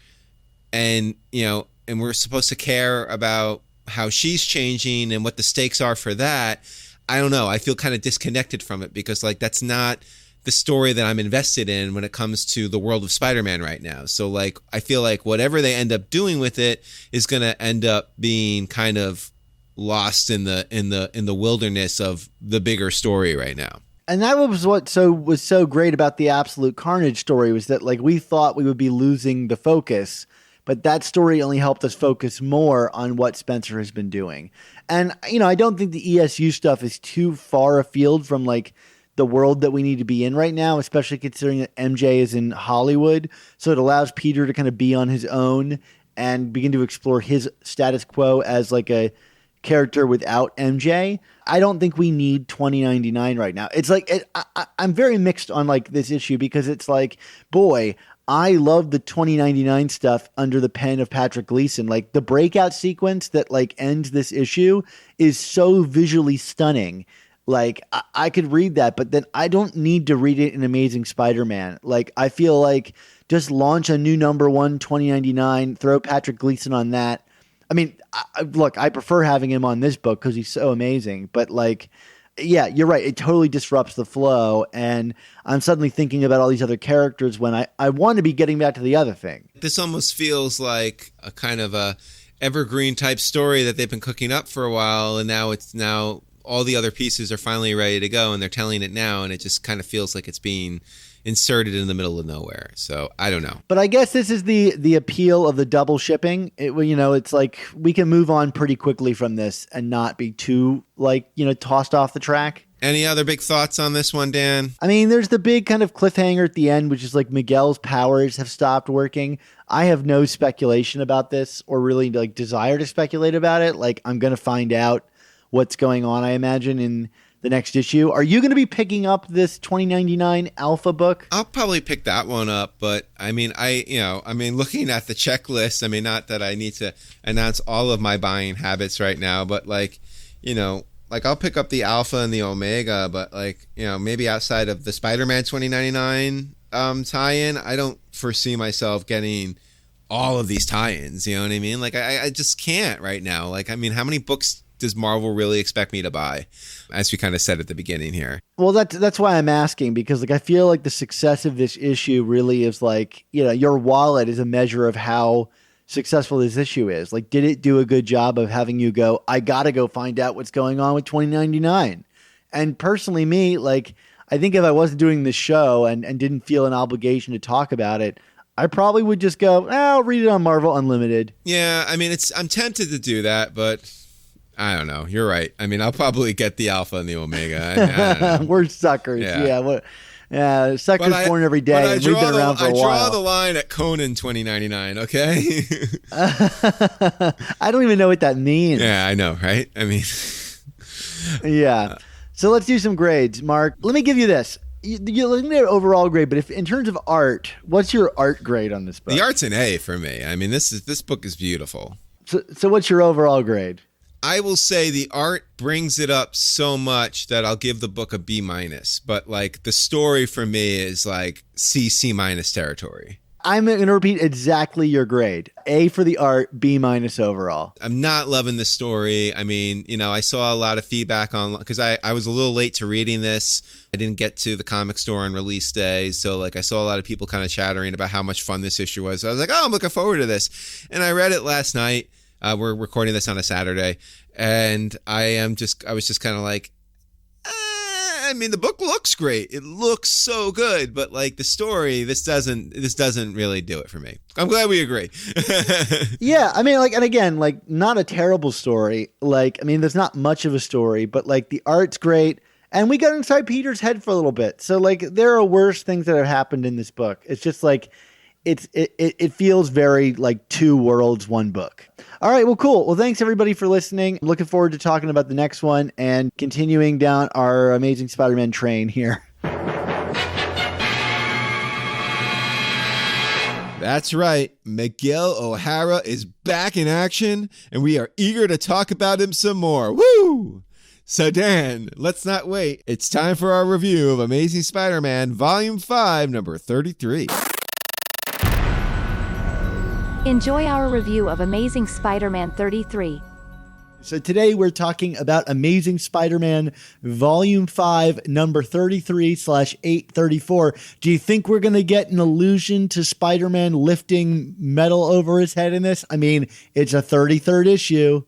and, you know, and we're supposed to care about how she's changing and what the stakes are for that, I don't know. I feel kind of disconnected from it because like that's not the story that I'm invested in when it comes to the world of Spider-Man right now. So like, I feel like whatever they end up doing with it is going to end up being kind of lost in the wilderness of the bigger story right now. And that was what was so great about the Absolute Carnage story, was that like we thought we would be losing the focus, but that story only helped us focus more on what Spencer has been doing. And, you know, I don't think the ESU stuff is too far afield from like the world that we need to be in right now, especially considering that MJ is in Hollywood. So it allows Peter to kind of be on his own and begin to explore his status quo as like a character without MJ. I don't think we need 2099 right now. It's like, I'm very mixed on like this issue because it's like, boy, I love the 2099 stuff under the pen of Patrick Gleason. Like the breakout sequence that like ends this issue is so visually stunning. Like, I could read that, but then I don't need to read it in Amazing Spider-Man. Like, I feel like just launch a new number one, 2099, throw Patrick Gleason on that. I mean, look, I prefer having him on this book because he's so amazing. But, like, yeah, you're right. It totally disrupts the flow. And I'm suddenly thinking about all these other characters when I want to be getting back to the other thing. This almost feels like a kind of a evergreen type story that they've been cooking up for a while. And now all the other pieces are finally ready to go and they're telling it now, and it just kind of feels like it's being inserted in the middle of nowhere. So I don't know. But I guess this is the appeal of the double shipping. It's like we can move on pretty quickly from this and not be too tossed off the track. Any other big thoughts on this one, Dan? I mean, there's the big kind of cliffhanger at the end, which is like Miguel's powers have stopped working. I have no speculation about this or really like desire to speculate about it. Like I'm going to find out what's going on, I imagine, in the next issue. Are you going to be picking up this 2099 Alpha book? I'll probably pick that one up, but I mean, looking at the checklist, I mean, not that I need to announce all of my buying habits right now, but I'll pick up the Alpha and the Omega, but maybe outside of the Spider-Man 2099 tie-in, I don't foresee myself getting all of these tie-ins, you know what I mean? Like, I just can't right now. Like, I mean, how many books does Marvel really expect me to buy? As we kind of said at the beginning here. Well, that's why I'm asking, because like I feel like the success of this issue really is like, your wallet is a measure of how successful this issue is. Like, did it do a good job of having you go, I got to go find out what's going on with 2099? And personally, me, like, I think if I wasn't doing this show and didn't feel an obligation to talk about it, I probably would just go, I'll read it on Marvel Unlimited. Yeah, I mean, I'm tempted to do that, but I don't know. You're right. I mean, I'll probably get the Alpha and the Omega. I don't know. We're suckers. Yeah. Suckers born every day and read that around for a while. I draw the line at Conan 2099, okay? I don't even know what that means. Yeah, I know, right? I mean... Yeah. So let's do some grades, Mark. Let me give you this. You're looking at overall grade, but if in terms of art, what's your art grade on this book? The art's an A for me. I mean, this book is beautiful. So what's your overall grade? I will say the art brings it up so much that I'll give the book a B-, but like the story for me is like C- territory. I'm going to repeat exactly your grade. A for the art, B- overall. I'm not loving the story. I mean, I saw a lot of feedback on, because I was a little late to reading this. I didn't get to the comic store on release day. So like I saw a lot of people kind of chattering about how much fun this issue was. So I was like, I'm looking forward to this. And I read it last night. We're recording this on a Saturday. And I was just kind of like, I mean, the book looks great. It looks so good, but like the story, this doesn't really do it for me. I'm glad we agree. Yeah, I mean, like, and again, like, not a terrible story. Like, I mean, there's not much of a story, but like the art's great, and we got inside Peter's head for a little bit. So like, there are worse things that have happened in this book. It's just like, it feels very like two worlds, one book. All right, well, cool. Well, thanks everybody for listening. I'm looking forward to talking about the next one and continuing down our Amazing Spider-Man train here. That's right. Miguel O'Hara is back in action, and we are eager to talk about him some more. Woo! So Dan, let's not wait. It's time for our review of Amazing Spider-Man Volume 5, number 33. Enjoy our review of Amazing Spider-Man 33. So today we're talking about Amazing Spider-Man Volume 5, number 33/834. Do you think we're going to get an allusion to Spider-Man lifting metal over his head in this? I mean, it's a 33rd issue.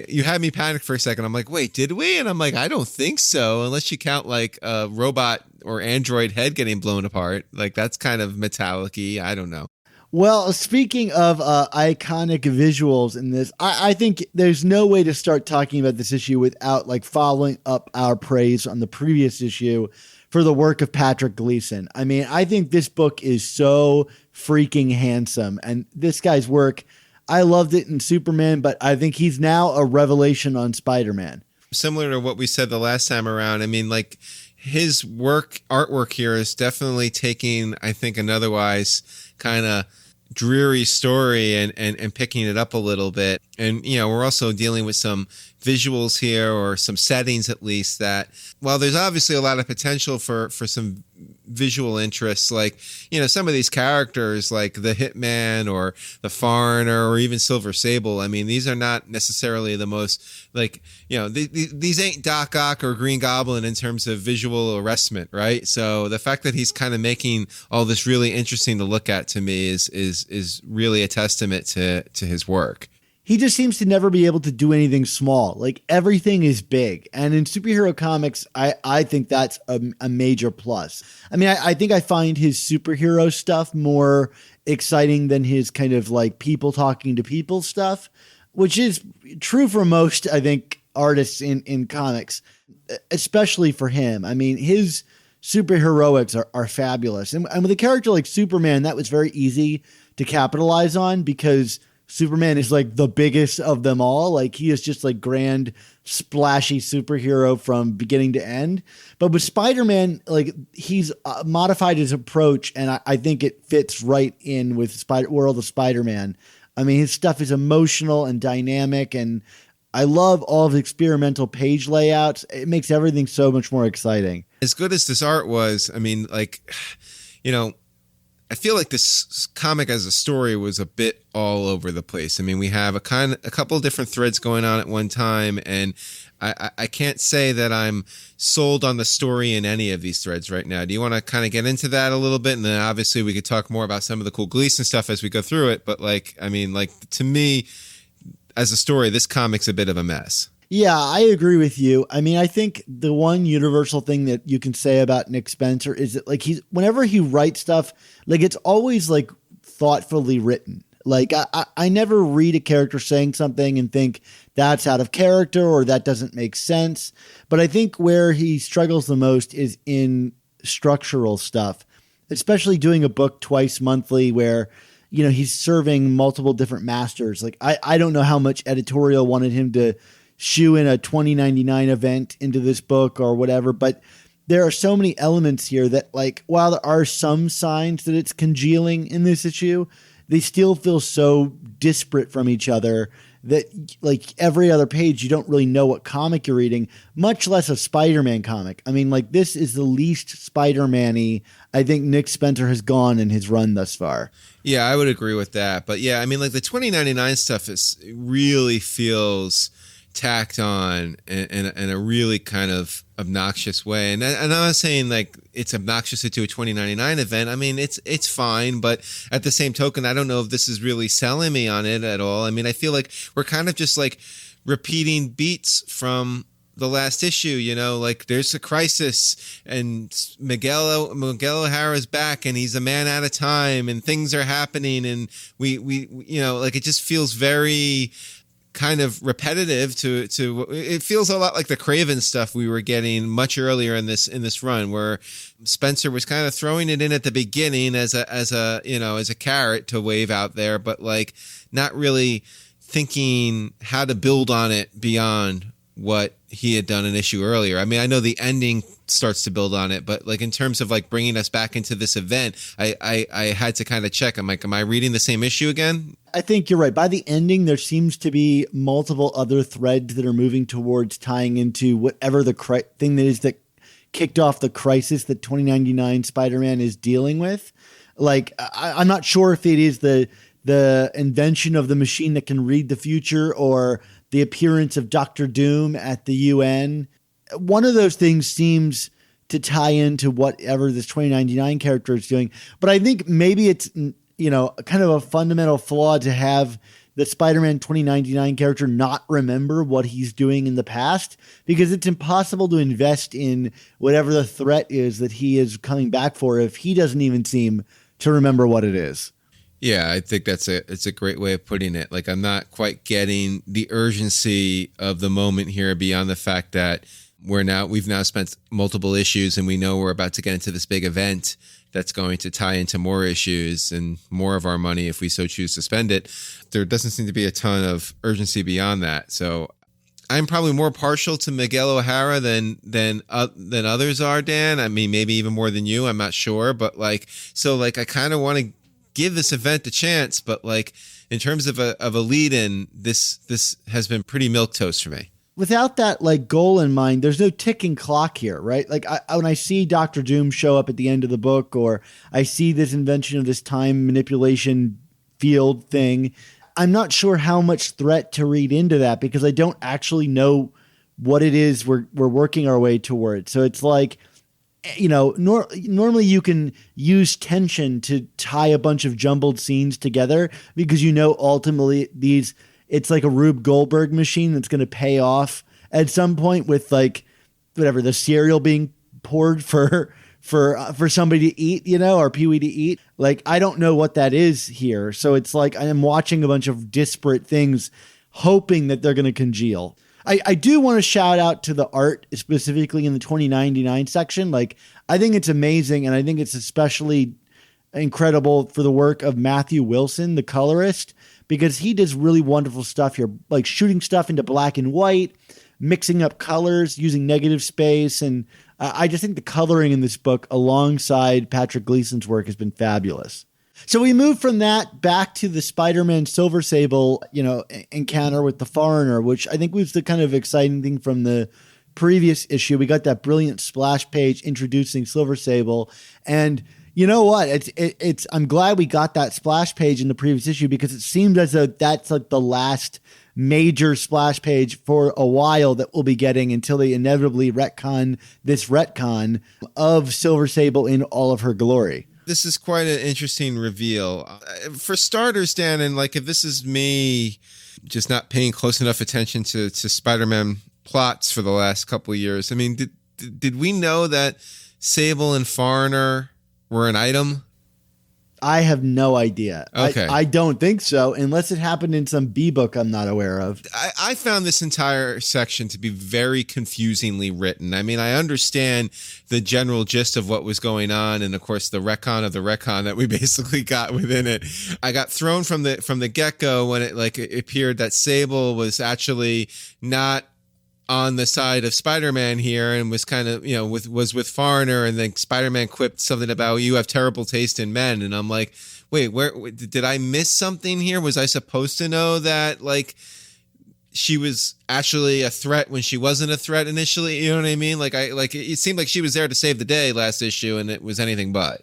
You had me panic for a second. I'm like, wait, did we? And I'm like, I don't think so, unless you count like a robot or android head getting blown apart. Like that's kind of metallic-y. I don't know. Well, speaking of iconic visuals in this, I think there's no way to start talking about this issue without like following up our praise on the previous issue for the work of Patrick Gleason. I mean, I think this book is so freaking handsome, and this guy's work, I loved it in Superman, but I think he's now a revelation on Spider-Man. Similar to what we said the last time around, I mean, like his artwork here is definitely taking, I think, an otherwise kind of dreary story and picking it up a little bit. And, we're also dealing with some visuals here, or some settings at least, that while there's obviously a lot of potential for some visual interests, like, some of these characters like the Hitman or the Foreigner or even Silver Sable, I mean, these are not necessarily the most, like, these ain't Doc Ock or Green Goblin in terms of visual arrestment, right? So the fact that he's kind of making all this really interesting to look at, to me, is really a testament to his work. He just seems to never be able to do anything small. Like everything is big. And in superhero comics, I think that's a major plus. I mean, I think I find his superhero stuff more exciting than his kind of like people talking to people stuff, which is true for most, I think, artists in comics, especially for him. I mean, his superheroics are fabulous. And with a character like Superman, that was very easy to capitalize on because Superman is like the biggest of them all. Like he is just like grand, splashy superhero from beginning to end. But with Spider-Man, like he's modified his approach, and I think it fits right in with World of Spider-Man. I mean, his stuff is emotional and dynamic, and I love all of the experimental page layouts. It makes everything so much more exciting. As good as this art was, I mean, like, I feel like this comic as a story was a bit all over the place. I mean, we have a couple of different threads going on at one time, and I can't say that I'm sold on the story in any of these threads right now. Do you want to kind of get into that a little bit? And then obviously we could talk more about some of the cool Gleason stuff as we go through it. But to me, as a story, this comic's a bit of a mess. Yeah, I agree with you. I mean, I think the one universal thing that you can say about Nick Spencer is that like whenever he writes stuff, like it's always like thoughtfully written. Like I never read a character saying something and think that's out of character or that doesn't make sense. But I think where he struggles the most is in structural stuff, especially doing a book twice monthly where, you know, he's serving multiple different masters. Like I don't know how much editorial wanted him to shoe in a $20.99 event into this book or whatever, but there are so many elements here that, like, while there are some signs that it's congealing in this issue, they still feel so disparate from each other that, like, every other page you don't really know what comic you're reading, much less a Spider-Man comic. I mean, like, this is the least Spider-Man-y I think Nick Spencer has gone in his run thus far. Yeah, I would agree with that. But yeah, I mean, like the $20.99 stuff really feels tacked on in a really kind of obnoxious way. And I'm not saying like it's obnoxious to do a $20.99 event. I mean, it's fine, but at the same token, I don't know if this is really selling me on it at all. I mean, I feel like we're kind of just like repeating beats from the last issue, you know, like there's a crisis and Miguel O'Hara's back and he's a man at a time and things are happening. And we, you know, like it just feels very kind of repetitive to it feels a lot like the Craven stuff we were getting much earlier in this run, where Spencer was kind of throwing it in at the beginning as a carrot to wave out there, but like not really thinking how to build on it beyond what he had done an issue earlier. I mean, I know the ending starts to build on it, but like in terms of like bringing us back into this event, I had to kind of check. I'm like, am I reading the same issue again? I think you're right. By the ending, there seems to be multiple other threads that are moving towards tying into whatever the thing that is that kicked off the crisis that $20.99 Spider-Man is dealing with. Like, I'm not sure if it is the invention of the machine that can read the future or the appearance of Dr. Doom at the UN. One of those things seems to tie into whatever this $20.99 character is doing. But I think maybe it's, you know, kind of a fundamental flaw to have the Spider-Man $20.99 character not remember what he's doing in the past, because it's impossible to invest in whatever the threat is that he is coming back for if he doesn't even seem to remember what it is. Yeah, I think it's a great way of putting it. Like, I'm not quite getting the urgency of the moment here beyond the fact that we've now spent multiple issues and we know we're about to get into this big event that's going to tie into more issues and more of our money if we so choose to spend it. There doesn't seem to be a ton of urgency beyond that. So I'm probably more partial to Miguel O'Hara than others are, Dan. I mean, maybe even more than you. I'm not sure, but I kind of want to give this event a chance, but like in terms of a lead-in, this has been pretty milquetoast for me. Without that like goal in mind, there's no ticking clock here, right? Like when I see Dr. Doom show up at the end of the book, or I see this invention of this time manipulation field thing, I'm not sure how much threat to read into that because I don't actually know what it is we're working our way toward. So it's like, you know, normally you can use tension to tie a bunch of jumbled scenes together because, you know, ultimately it's like a Rube Goldberg machine that's going to pay off at some point with like whatever, the cereal being poured for somebody to eat, you know, or Pee-wee to eat. Like, I don't know what that is here. So it's like I am watching a bunch of disparate things, hoping that they're going to congeal. I do want to shout out to the art, specifically in the $20.99 section. Like, I think it's amazing, and I think it's especially incredible for the work of Matthew Wilson, the colorist, because he does really wonderful stuff here, like shooting stuff into black and white, mixing up colors, using negative space, and I just think the coloring in this book alongside Patrick Gleason's work has been fabulous. So we move from that back to the Spider-Man Silver Sable, you know, encounter with the Foreigner, which I think was the kind of exciting thing from the previous issue. We got that brilliant splash page introducing Silver Sable, and You know what? It's. I'm glad we got that splash page in the previous issue because it seemed as though that's like the last major splash page for a while that we'll be getting until they inevitably retcon this retcon of Silver Sable in all of her glory. This is quite an interesting reveal. For starters, Dan, and like if this is me just not paying close enough attention to Spider-Man plots for the last couple of years, I mean, did we know that Sable and Foreigner were an item? I have no idea. Okay. I don't think so, unless it happened in some B-book I'm not aware of. I found this entire section to be very confusingly written. I mean, I understand the general gist of what was going on, and of course the retcon of the retcon that we basically got within it. I got thrown from the get-go when it appeared that Sable was actually not on the side of Spider-Man here and was kind of, was with Foreigner, and then Spider-Man quipped something about you have terrible taste in men. And I'm like, wait, did I miss something here? Was I supposed to know that like she was actually a threat when she wasn't a threat initially? You know what I mean? It seemed like she was there to save the day last issue and it was anything but.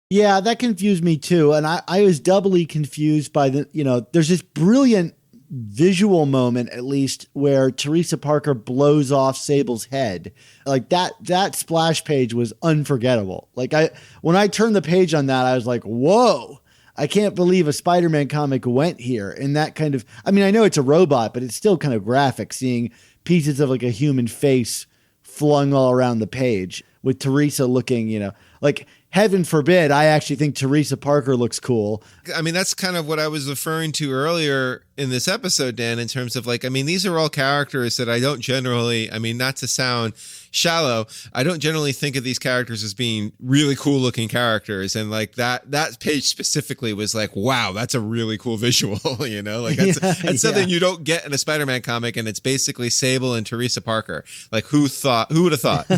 Yeah, that confused me too. And I was doubly confused by there's this brilliant visual moment, at least, where Teresa Parker blows off Sable's head. Like that splash page was unforgettable. Like when I turned the page on that, I was like, whoa, I can't believe a Spider-Man comic went here. And that kind of, I mean, I know it's a robot, but it's still kind of graphic seeing pieces of like a human face flung all around the page with Teresa looking, like heaven forbid, I actually think Teresa Parker looks cool. I mean, that's kind of what I was referring to earlier in this episode, Dan, in terms of these are all characters that I don't generally, not to sound shallow, I don't generally think of these characters as being really cool looking characters. And like that page specifically was like, wow, that's a really cool visual, that's something you don't get in a Spider-Man comic. And it's basically Sable and Teresa Parker. Like who would have thought?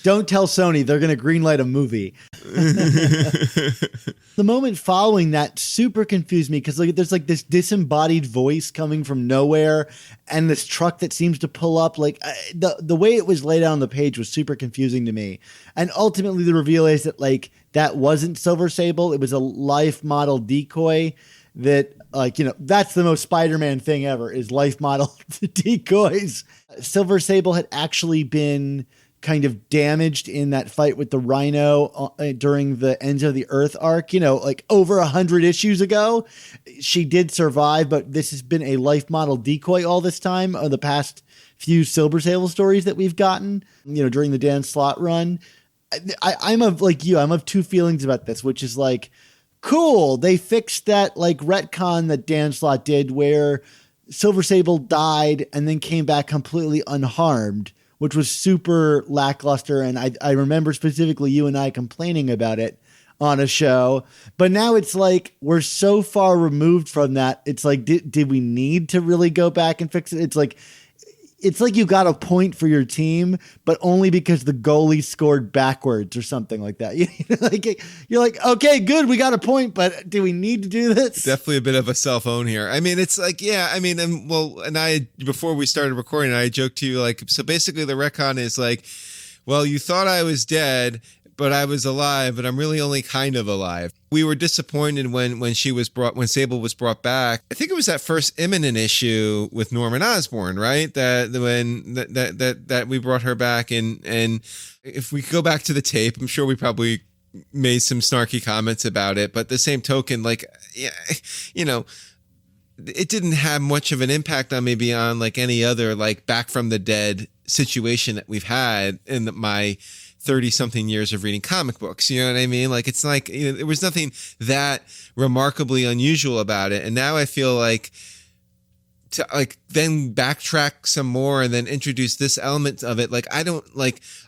Don't tell Sony, they're going to greenlight a movie. The moment following that super confused me because there's this disembodied voice coming from nowhere and this truck that seems to pull up. The way it was laid out on the page was super confusing to me. And ultimately the reveal is that that wasn't Silver Sable. It was a life model decoy that that's the most Spider-Man thing ever is life model decoys. Silver Sable had actually been kind of damaged in that fight with the Rhino during the Ends of the Earth arc, over 100 issues ago. She did survive, but this has been a life model decoy all this time, the past few Silver Sable stories that we've gotten, during the Dan Slott run. I'm of two feelings about this, which is cool. They fixed that retcon that Dan Slott did where Silver Sable died and then came back completely unharmed, which was super lackluster. And I remember specifically you and I complaining about it on a show. But now it's we're so far removed from that. It's did we need to really go back and fix it? It's like you got a point for your team, but only because the goalie scored backwards or something like that. You're like, okay, good, we got a point, but do we need to do this? Definitely a bit of a self own here. I mean, it's before we started recording, I joked to you so basically the retcon is well, you thought I was dead, but I was alive, but I'm really only kind of alive. We were disappointed when Sable was brought back. I think it was that first imminent issue with Norman Osborn, right? That we brought her back, and if we go back to the tape, I'm sure we probably made some snarky comments about it. But the same token, it didn't have much of an impact on me beyond any other back from the dead situation that we've had in my 30-something years of reading comic books. You know what I mean? There was nothing that remarkably unusual about it. And now I feel to then backtrack some more and then introduce this element of it.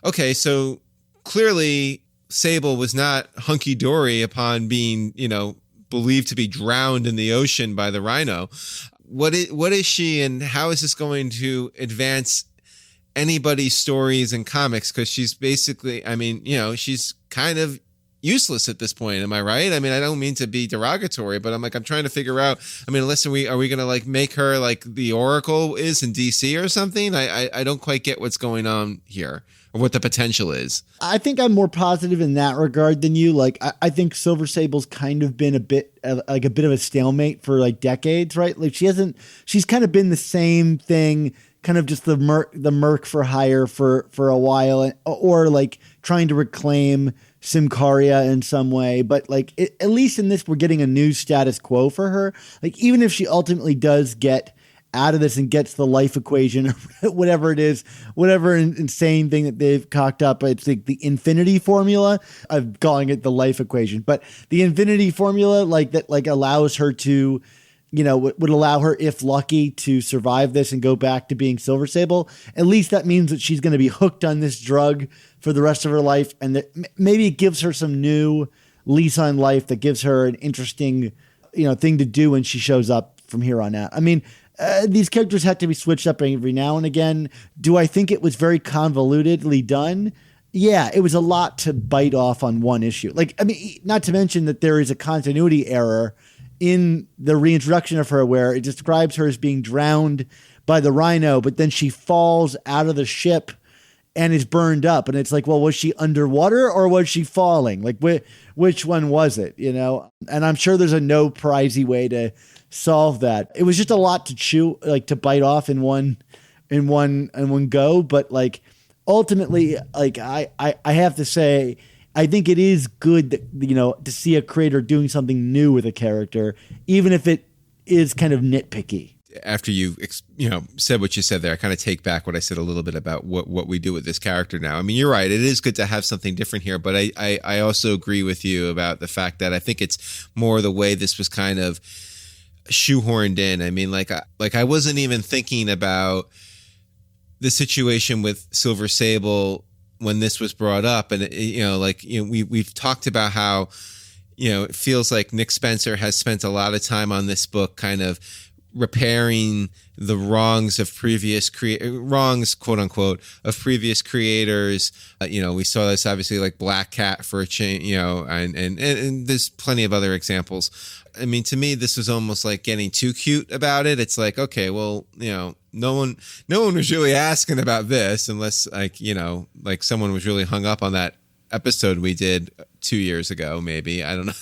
Okay, so clearly Sable was not hunky-dory upon being, believed to be drowned in the ocean by the Rhino. What is she, and how is this going to advance anybody's stories and comics? Because she's basically, she's kind of useless at this point. Am I right? I mean, I don't mean to be derogatory, but I'm trying to figure out, I mean, listen, are we going to like make her like the Oracle is in DC or something? I don't quite get what's going on here or what the potential is. I think I'm more positive in that regard than you. Like, I think Silver Sable's kind of been a bit of a stalemate for like decades, right? Like she's kind of been the same thing, kind of just the merc for hire for a while, or like trying to reclaim Symkaria in some way. But like, at least in this, we're getting a new status quo for her. Like, even if she ultimately does get out of this and gets the life equation, or whatever it is, whatever insane thing that they've cocked up. It's like the infinity formula. I'm calling it the life equation, but the infinity formula, like that, like allows her to, would allow her, if lucky, to survive this and go back to being Silver Sable. At least that means that she's going to be hooked on this drug for the rest of her life. And that maybe it gives her some new lease on life that gives her an interesting, thing to do when she shows up from here on out. I mean, these characters have to be switched up every now and again. Do I think it was very convolutedly done? Yeah, it was a lot to bite off on one issue. Like, I mean, not to mention that there is a continuity error in the reintroduction of her where it describes her as being drowned by the rhino, but then she falls out of the ship and is burned up. And it's like, well, was she underwater or was she falling? Like, which one was it, And I'm sure there's a no prizey way to solve that. It was just a lot to chew, like to bite off in one go. But like, ultimately, like I have to say, I think it is good that, to see a creator doing something new with a character, even if it is kind of nitpicky. After you said what you said there, I kind of take back what I said a little bit about what we do with this character now. I mean, you're right. It is good to have something different here, but I also agree with you about the fact that I think it's more the way this was kind of shoehorned in. I mean, like I wasn't even thinking about the situation with Silver Sable when this was brought up, and we've talked about how it feels like Nick Spencer has spent a lot of time on this book, kind of repairing the wrongs of previous wrongs, quote unquote, of previous creators. We saw this obviously like Black Cat for a change, and there's plenty of other examples. I mean, to me, this was almost like getting too cute about it. It's like, okay, well, no one was really asking about this unless like someone was really hung up on that episode we did 2 years ago, maybe. I don't know.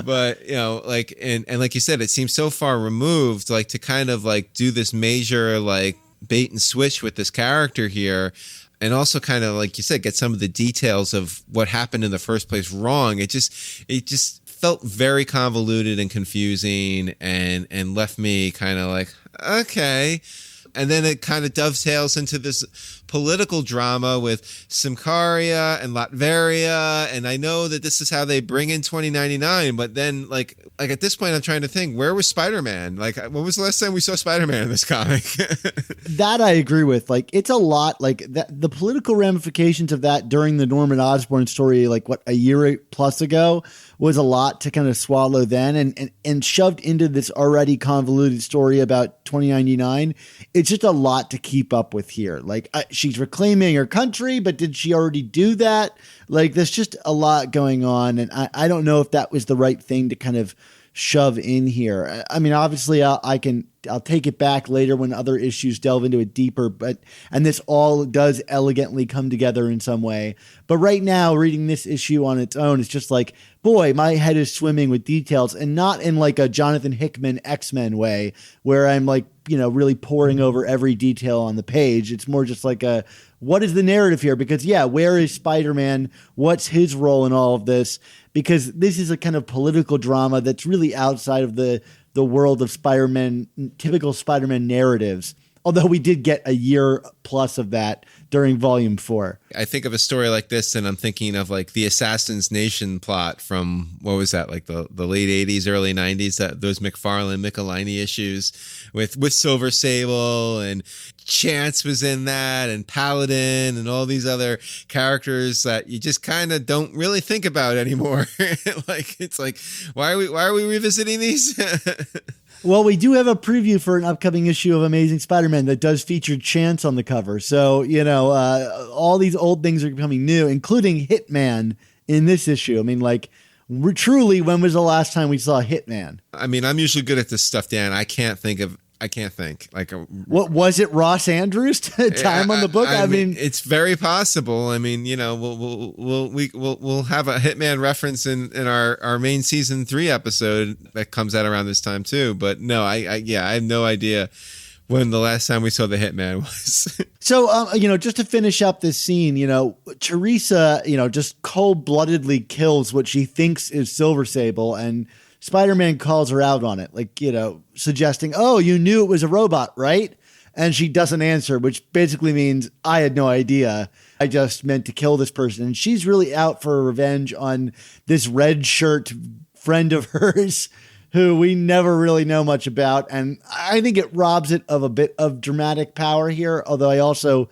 But, like, and like you said, it seems so far removed, like to kind of like do this major, like bait and switch with this character here. And also kind of, like you said, get some of the details of what happened in the first place wrong. It just felt very convoluted and confusing and left me kind of like, okay. And then it kind of dovetails into this political drama with Symkaria and Latveria. And I know that this is how they bring in 2099, but then like at this point, I'm trying to think, where was Spider-Man? Like, when was the last time we saw Spider-Man in this comic? That I agree with. Like, it's a lot. Like, the political ramifications of that during the Norman Osborn story, like a year plus ago, was a lot to kind of swallow then, and shoved into this already convoluted story about 2099. It's just a lot to keep up with here. Like, she's reclaiming her country, but did she already do that? Like, there's just a lot going on, and I don't know if that was the right thing to kind of shove in here. I mean, obviously, I'll take it back later when other issues delve into it deeper, and this all does elegantly come together in some way. But right now, reading this issue on its own, it's just like, boy, my head is swimming with details, and not in like a Jonathan Hickman X-Men way where I'm like, really poring over every detail on the page. It's more just like what is the narrative here? Because where is Spider-Man? What's his role in all of this? Because this is a kind of political drama that's really outside of the world of Spider-Man, typical Spider-Man narratives. Although we did get a year plus of that during Volume 4. I think of a story like this, and I'm thinking of like the Assassin's Nation plot from, what was that, like the late 80s, early 90s, those Michelini issues with Silver Sable, and Chance was in that, and Paladin, and all these other characters that you just kind of don't really think about anymore. Like, it's like, why are we revisiting these? Well, we do have a preview for an upcoming issue of Amazing Spider-Man that does feature Chance on the cover. So, all these old things are becoming new, including Hitman in this issue. I mean, like, truly, when was the last time we saw Hitman? I mean, I'm usually good at this stuff, Dan. I can't think. What was it, Ross Andrews time on the book? I mean, it's very possible. I mean, we'll have a Hitman reference in our main season 3 episode that comes out around this time too. But no, I have no idea when the last time we saw the Hitman was. So, just to finish up this scene, Teresa, just cold-bloodedly kills what she thinks is Silver Sable, and Spider-Man calls her out on it, like, suggesting, oh, you knew it was a robot, right? And she doesn't answer, which basically means I had no idea. I just meant to kill this person. And she's really out for revenge on this red shirt friend of hers who we never really know much about. And I think it robs it of a bit of dramatic power here, although I also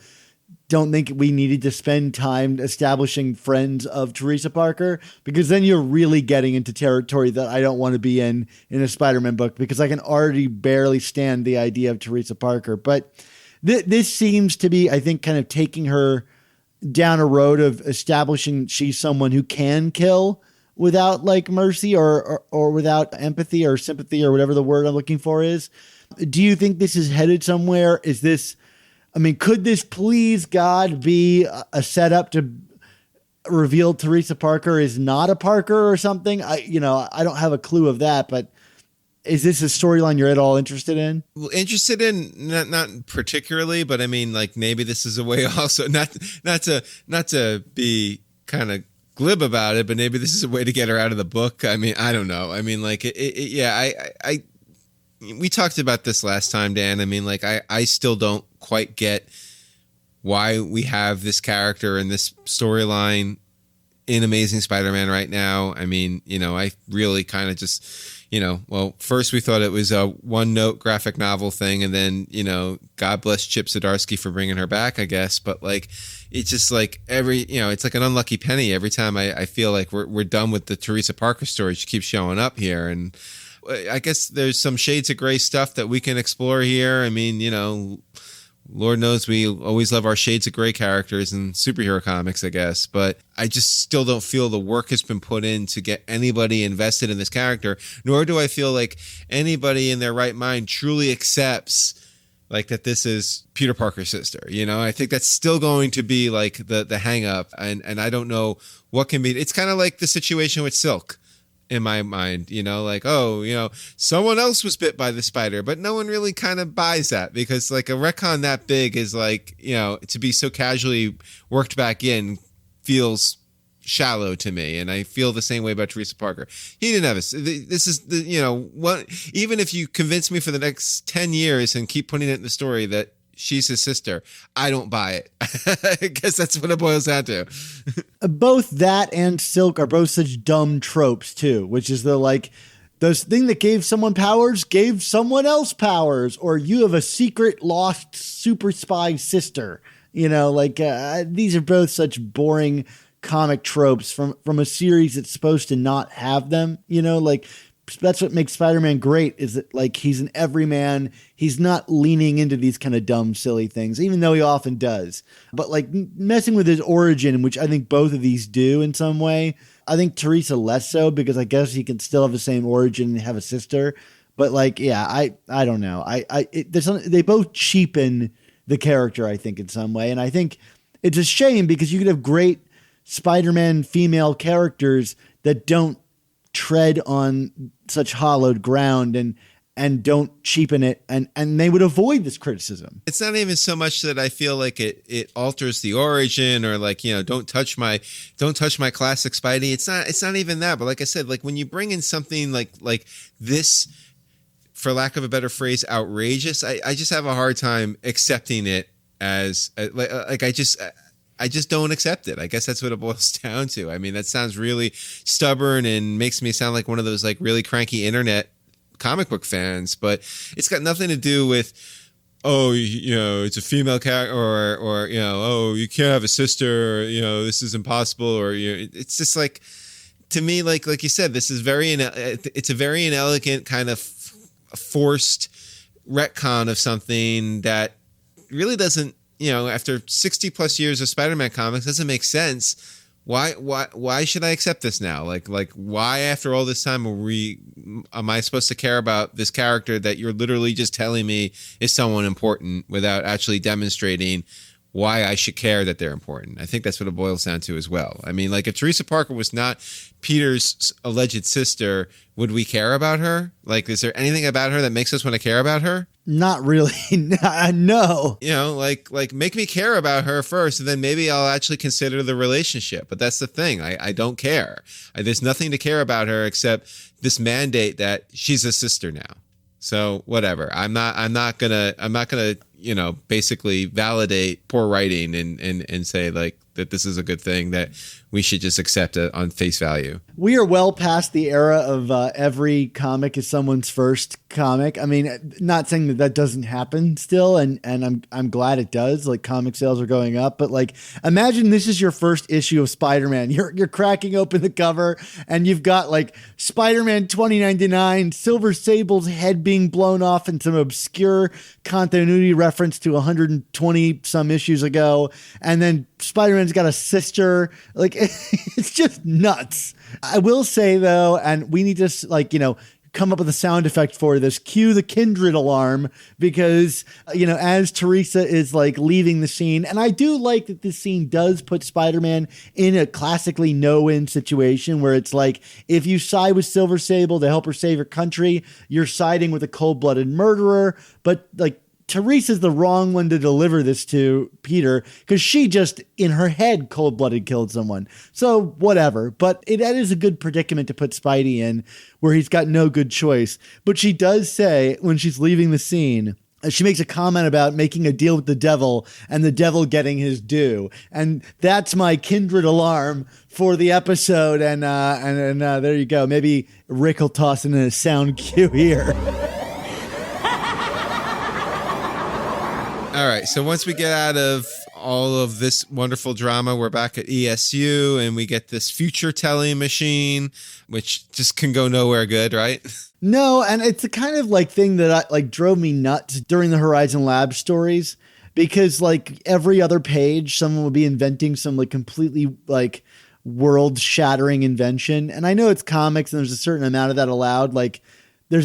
don't think we needed to spend time establishing friends of Teresa Parker, because then you're really getting into territory that I don't want to be in a Spider-Man book, because I can already barely stand the idea of Teresa Parker. But this seems to be, I think, kind of taking her down a road of establishing she's someone who can kill without like mercy or without empathy or sympathy or whatever the word I'm looking for is. Do you think this is headed somewhere? Could this, please God, be a setup to reveal Teresa Parker is not a Parker or something? I don't have a clue of that, but is this a storyline you're at all interested in? Well, interested in, not particularly, but I mean, like, maybe this is a way also not to be kind of glib about it, but maybe this is a way to get her out of the book. I mean, I don't know. I mean, like, we talked about this last time, Dan. I mean, like, I still don't quite get why we have this character and this storyline in Amazing Spider-Man right now. I mean, I really kind of just, first we thought it was a one-note graphic novel thing, and then, God bless Chip Zdarsky for bringing her back, I guess. But like, it's just like it's like an unlucky penny every time I feel like we're done with the Teresa Parker story. She keeps showing up here, and I guess there's some shades of gray stuff that we can explore here. I mean, Lord knows we always love our shades of gray characters in superhero comics, I guess. But I just still don't feel the work has been put in to get anybody invested in this character, nor do I feel like anybody in their right mind truly accepts like that this is Peter Parker's sister. I think that's still going to be like the hang up. And I don't know what can be. It's kind of like the situation with Silk. In my mind, someone else was bit by the spider, but no one really kind of buys that, because like a retcon that big is like, to be so casually worked back in feels shallow to me. And I feel the same way about Teresa Parker. He didn't have this is what, even if you convince me for the next 10 years and keep putting it in the story that she's his sister, I don't buy it. I guess that's what it boils down to. Both that and Silk are both such dumb tropes too, which is the thing that gave someone powers gave someone else powers, or you have a secret lost super spy sister. These are both such boring comic tropes from a series that's supposed to not have them. That's what makes Spider-Man great, is that like he's an everyman. He's not leaning into these kind of dumb, silly things, even though he often does. But like messing with his origin, which I think both of these do in some way. I think Teresa less so, because I guess he can still have the same origin and have a sister. But like, yeah, I don't know. They both cheapen the character, I think, in some way. And I think it's a shame, because you could have great Spider-Man female characters that don't tread on such hollowed ground and don't cheapen it, and they would avoid this criticism. It's not even so much that I feel like it alters the origin, or like, don't touch my classic Spidey. It's not even that. But like I said, like when you bring in something like this, for lack of a better phrase, outrageous, I just have a hard time accepting it as I just don't accept it. I guess that's what it boils down to. I mean, that sounds really stubborn and makes me sound like one of those like really cranky internet comic book fans, but it's got nothing to do with, it's a female character, or you can't have a sister, or, this is impossible, or, it's just like, to me, like you said, this is it's a very inelegant kind of forced retcon of something that really doesn't, after 60 plus years of Spider-Man comics, doesn't make sense. Why should I accept this now? Like why after all this time am I supposed to care about this character that you're literally just telling me is someone important without actually demonstrating why I should care that they're important? I think that's what it boils down to as well. I mean, like if Teresa Parker was not Peter's alleged sister, would we care about her? Like, is there anything about her that makes us want to care about her? Not really. No. Like make me care about her first, and then maybe I'll actually consider the relationship. But that's the thing. I don't care. There's nothing to care about her except this mandate that she's a sister now. So whatever. I'm not gonna basically validate poor writing and say like that this is a good thing that we should just accept it on face value. We are well past the era of every comic is someone's first comic. I mean, not saying that doesn't happen still, and I'm glad it does. Like comic sales are going up, but like imagine this is your first issue of Spider-Man. You're cracking open the cover and you've got like Spider-Man 2099, Silver Sable's head being blown off, and some obscure continuity reference to 120 some issues ago, and then Spider-Man's got a sister. Like it's just nuts. I will say though, and we need to come up with a sound effect for this. Cue the kindred alarm, because as Teresa is like leaving the scene, and I do like that this scene does put Spider-Man in a classically no-win situation where it's like if you side with Silver Sable to help her save her country, you're siding with a cold-blooded murderer. But like Teresa's the wrong one to deliver this to Peter, because she just in her head cold-blooded killed someone. So whatever, but that is a good predicament to put Spidey in, where he's got no good choice. But she does say when she's leaving the scene, she makes a comment about making a deal with the devil and the devil getting his due. And that's my kindred alarm for the episode. And there you go. Maybe Rick will toss in a sound cue here. All right, so once we get out of all of this wonderful drama, we're back at ESU and we get this future telling machine, which just can go nowhere good, right? No, and it's the kind of like thing that drove me nuts during the Horizon Lab stories, because like every other page, someone would be inventing some like completely like world-shattering invention. And I know it's comics and there's a certain amount of that allowed. Like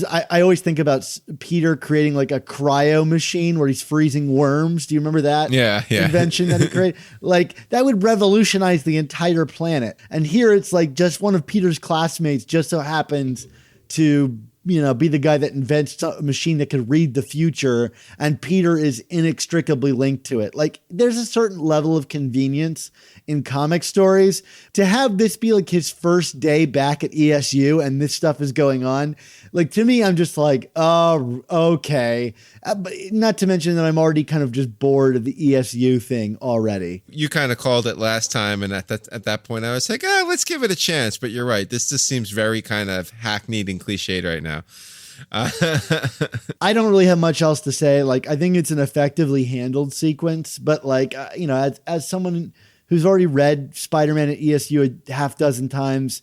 I always think about Peter creating like a cryo machine where he's freezing worms. Do you remember that? Yeah. Invention that he created? Like that would revolutionize the entire planet. And here it's like just one of Peter's classmates just so happens to, be the guy that invents a machine that could read the future, and Peter is inextricably linked to it. Like there's a certain level of convenience in comic stories. To have this be like his first day back at ESU and this stuff is going on, like to me, I'm just like, oh, okay. But not to mention that I'm already kind of just bored of the ESU thing already. You kind of called it last time, and at that point I was like, let's give it a chance. But you're right. This just seems very kind of hackneyed and cliched right now. I don't really have much else to say. Like, I think it's an effectively handled sequence, but like, as someone who's already read Spider-Man at ESU a half dozen times,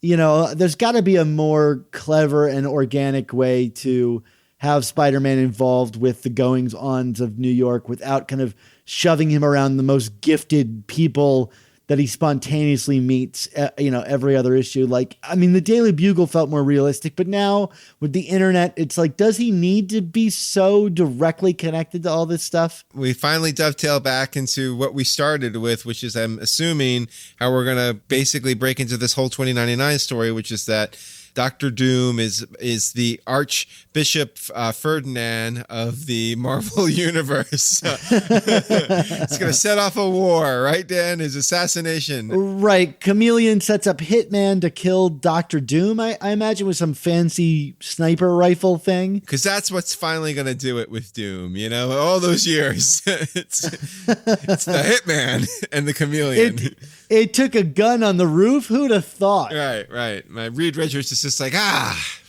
there's got to be a more clever and organic way to have Spider-Man involved with the goings-ons of New York without kind of shoving him around the most gifted people that he spontaneously meets, every other issue. Like, I mean, the Daily Bugle felt more realistic, but now with the internet, it's like, does he need to be so directly connected to all this stuff? We finally dovetail back into what we started with, which is, I'm assuming, how we're going to basically break into this whole 2099 story, which is that Dr. Doom is the Archbishop Ferdinand of the Marvel Universe. It's going to set off a war, right, Dan? His assassination. Right. Chameleon sets up Hitman to kill Dr. Doom, I imagine, with some fancy sniper rifle thing. Because that's what's finally going to do it with Doom, all those years. it's the Hitman and the Chameleon. It took a gun on the roof. Who'd have thought? Right. My Reed Richards is just like,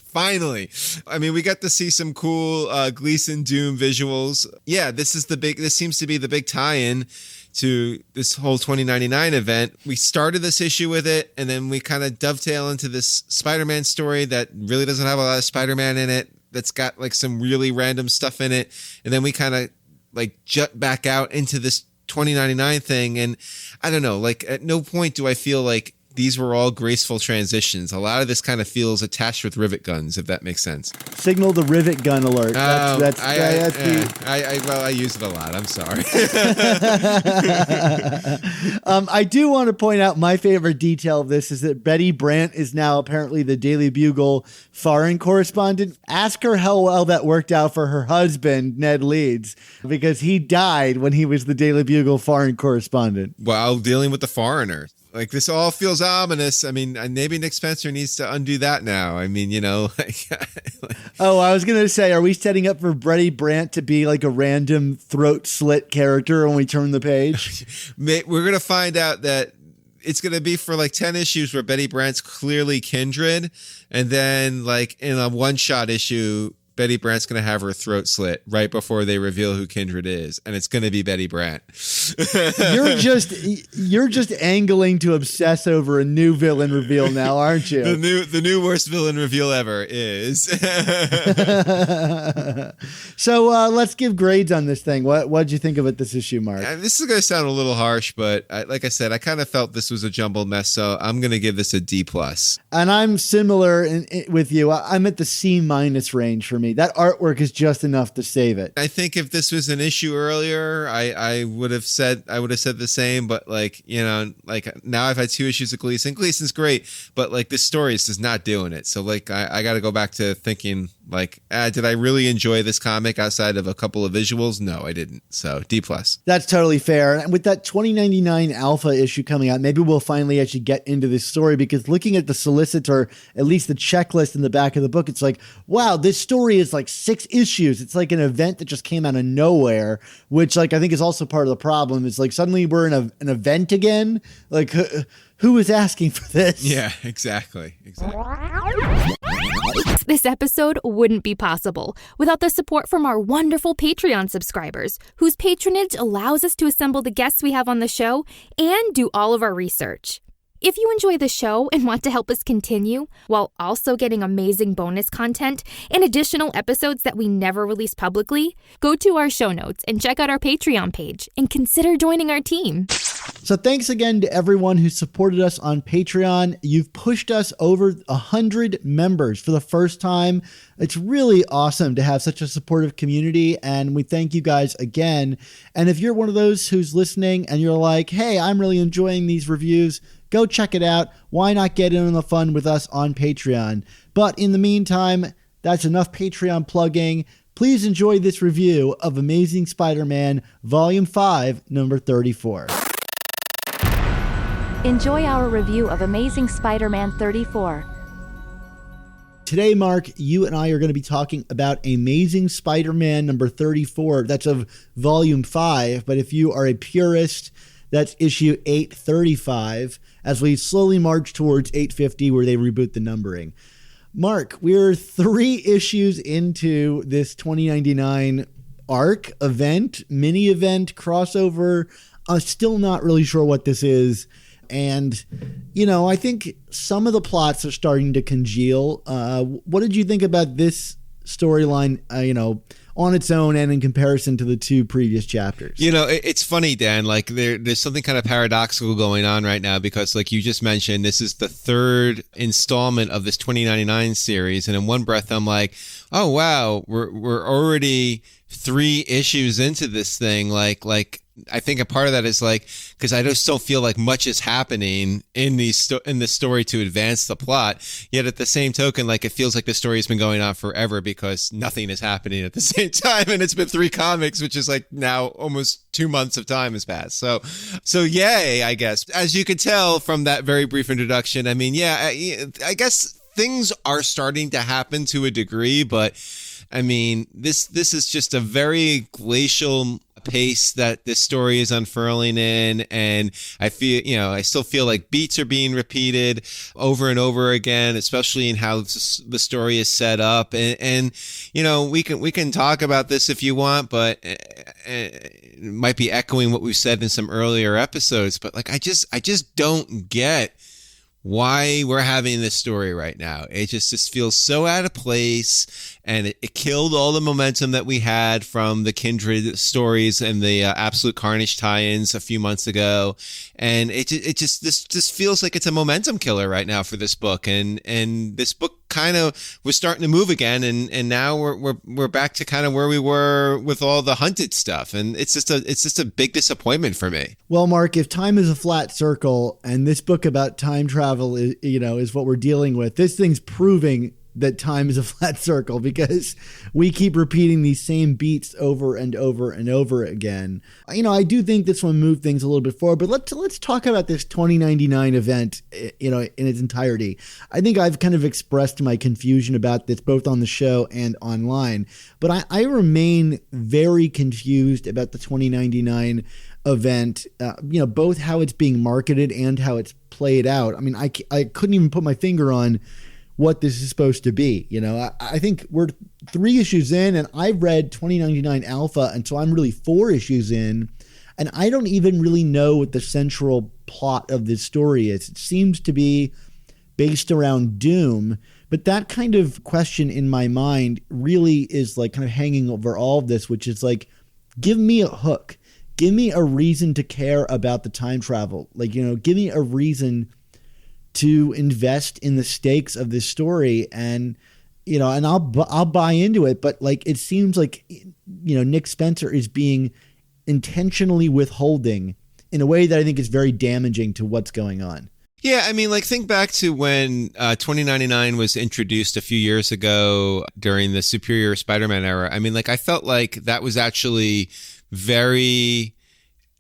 finally. I mean, we got to see some cool Gleason Doom visuals. Yeah, this seems to be the big tie-in to this whole 2099 event. We started this issue with it, and then we kind of dovetail into this Spider-Man story that really doesn't have a lot of Spider-Man in it. that's got like some really random stuff in it, and then we kind of like jut back out into this 2099 thing, and I don't know, like at no point do I feel like these were all graceful transitions. A lot of this kind of feels attached with rivet guns, if that makes sense. Signal the rivet gun alert. I use it a lot. I'm sorry. I do want to point out my favorite detail of this is that Betty Brant is now apparently the Daily Bugle foreign correspondent. Ask her how well that worked out for her husband, Ned Leeds, because he died when he was the Daily Bugle foreign correspondent. While dealing with the foreigner. Like, this all feels ominous. I mean, maybe Nick Spencer needs to undo that now. I mean, you know. Oh, I was going to say, are we setting up for Betty Brant to be like a random throat slit character when we turn the page? We're going to find out that it's going to be for like 10 issues where Betty Brant's clearly Kindred. And then like in a one-shot issue, Betty Brant's going to have her throat slit right before they reveal who Kindred is, and it's going to be Betty Brant. You're just angling to obsess over a new villain reveal now, aren't you? The new worst villain reveal ever is. So let's give grades on this thing. What'd you think of it this issue, Mark? This is going to sound a little harsh, but like I said, I kind of felt this was a jumbled mess, so I'm going to give this a D+. And I'm similar with you. I'm at the C- range for me. That artwork is just enough to save it. I think if this was an issue earlier, I would have said the same, but like, you know, like now I've had 2 issues of Gleason. Gleason's great, but like this story is just not doing it. So like I got to go back to thinking like, did I really enjoy this comic outside of a couple of visuals? No, I didn't. So D+. That's totally fair. And with that 2099 Alpha issue coming out, maybe we'll finally actually get into this story, because looking at the solicitor, at least the checklist in the back of the book, it's like, wow, this story is like 6 issues. It's like an event that just came out of nowhere, which like I think is also part of the problem. It's like suddenly we're in an event again. Like who is asking for this? Yeah, exactly. This episode wouldn't be possible without the support from our wonderful Patreon subscribers, whose patronage allows us to assemble the guests we have on the show and do all of our research. If you enjoy the show and want to help us continue, while also getting amazing bonus content and additional episodes that we never release publicly, go to our show notes and check out our Patreon page and consider joining our team. So thanks again to everyone who supported us on Patreon. You've pushed us over 100 members for the first time. It's really awesome to have such a supportive community, and we thank you guys again. And if you're one of those who's listening and you're like, hey, I'm really enjoying these reviews, go check it out. Why not get in on the fun with us on Patreon? But in the meantime, that's enough Patreon plugging. Please enjoy this review of Amazing Spider-Man Volume 5, number 34. Enjoy our review of Amazing Spider-Man 34. Today, Mark, you and I are going to be talking about Amazing Spider-Man number 34. That's of Volume 5, but if you are a purist, that's issue 835, as we slowly march towards 850, where they reboot the numbering. Mark, we're 3 issues into this 2099 arc, event, mini event, crossover. I'm still not really sure what this is. And, you know, I think some of the plots are starting to congeal. What did you think about this storyline, on its own and in comparison to the 2 previous chapters? You know, it's funny, Dan, like there's something kind of paradoxical going on right now, because like you just mentioned, this is the 3rd installment of this 2099 series. And in one breath, I'm like, oh, wow, we're already 3 issues into this thing. Like I think a part of that is like, because I just don't feel like much is happening in the story to advance the plot. Yet at the same token, like it feels like the story has been going on forever because nothing is happening at the same time. And it's been 3 comics, which is like now almost 2 months of time has passed. So yay, I guess. As you could tell from that very brief introduction, I mean, yeah, I guess things are starting to happen to a degree, but I mean, this is just a very glacial pace that this story is unfurling in, and I still feel like beats are being repeated over and over again, especially in how the story is set up, and we can talk about this if you want, but it might be echoing what we've said in some earlier episodes, but like I just don't get why we're having this story right now. It just feels so out of place, and it killed all the momentum that we had from the Kindred stories and the Absolute Carnage tie-ins a few months ago. And this just feels like it's a momentum killer right now for this book. And this book kind of was starting to move again, and now we're back to kind of where we were with all the Hunted stuff, and it's just a big disappointment for me. Well, Mark, if time is a flat circle and this book about time travel is what we're dealing with, this thing's proving that time is a flat circle, because we keep repeating these same beats over and over and over again. I do think this one moved things a little bit forward, but let's talk about this 2099 event, in its entirety. I think I've kind of expressed my confusion about this both on the show and online, but I remain very confused about the 2099 event, both how it's being marketed and how it's played out. I mean, I couldn't even put my finger on what this is supposed to be. I think we're 3 issues in, and I've read 2099 Alpha, and so I'm really 4 issues in, and I don't even really know what the central plot of this story is. It seems to be based around Doom, but that kind of question in my mind really is like kind of hanging over all of this, which is like, give me a hook. Give me a reason to care about the time travel. Give me a reason to invest in the stakes of this story, and I'll buy into it. But it seems like Nick Spencer is being intentionally withholding in a way that I think is very damaging to what's going on. Yeah, I mean, think back to when 2099 was introduced a few years ago during the Superior Spider-Man era. I mean, I felt like that was actually very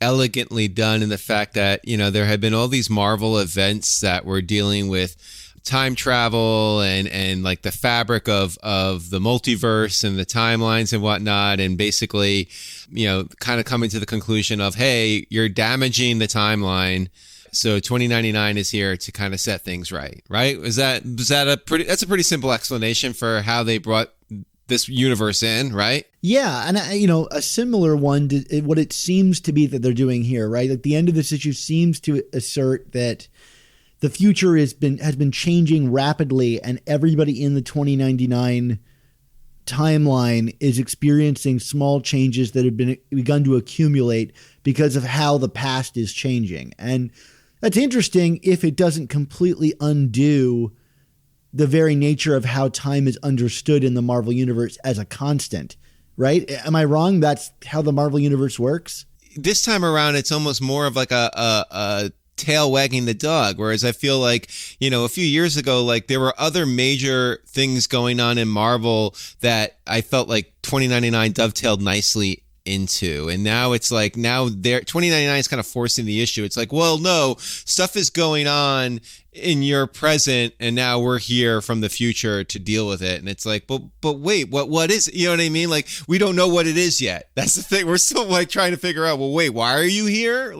elegantly done in the fact that, there had been all these Marvel events that were dealing with time travel and the fabric of the multiverse and the timelines and whatnot. And basically, kind of coming to the conclusion of, hey, you're damaging the timeline. So 2099 is here to kind of set things right? That's a pretty simple explanation for how they brought this universe in, right? Yeah, and a similar one to what it seems to be that they're doing here, right? The end of this issue seems to assert that the future has been changing rapidly, and everybody in the 2099 timeline is experiencing small changes that have begun to accumulate because of how the past is changing. And that's interesting if it doesn't completely undo the very nature of how time is understood in the Marvel Universe as a constant, right? Am I wrong? That's how the Marvel Universe works? This time around, it's almost more of a tail wagging the dog, whereas I feel like, a few years ago, there were other major things going on in Marvel that I felt like 2099 dovetailed nicely into. And now it's 2099 is kind of forcing the issue. It's well, no, stuff is going on in your present, and now we're here from the future to deal with it. And it's but wait, what is it? You know what I mean? We don't know what it is yet. That's the thing. We're still trying to figure out, well, wait, why are you here?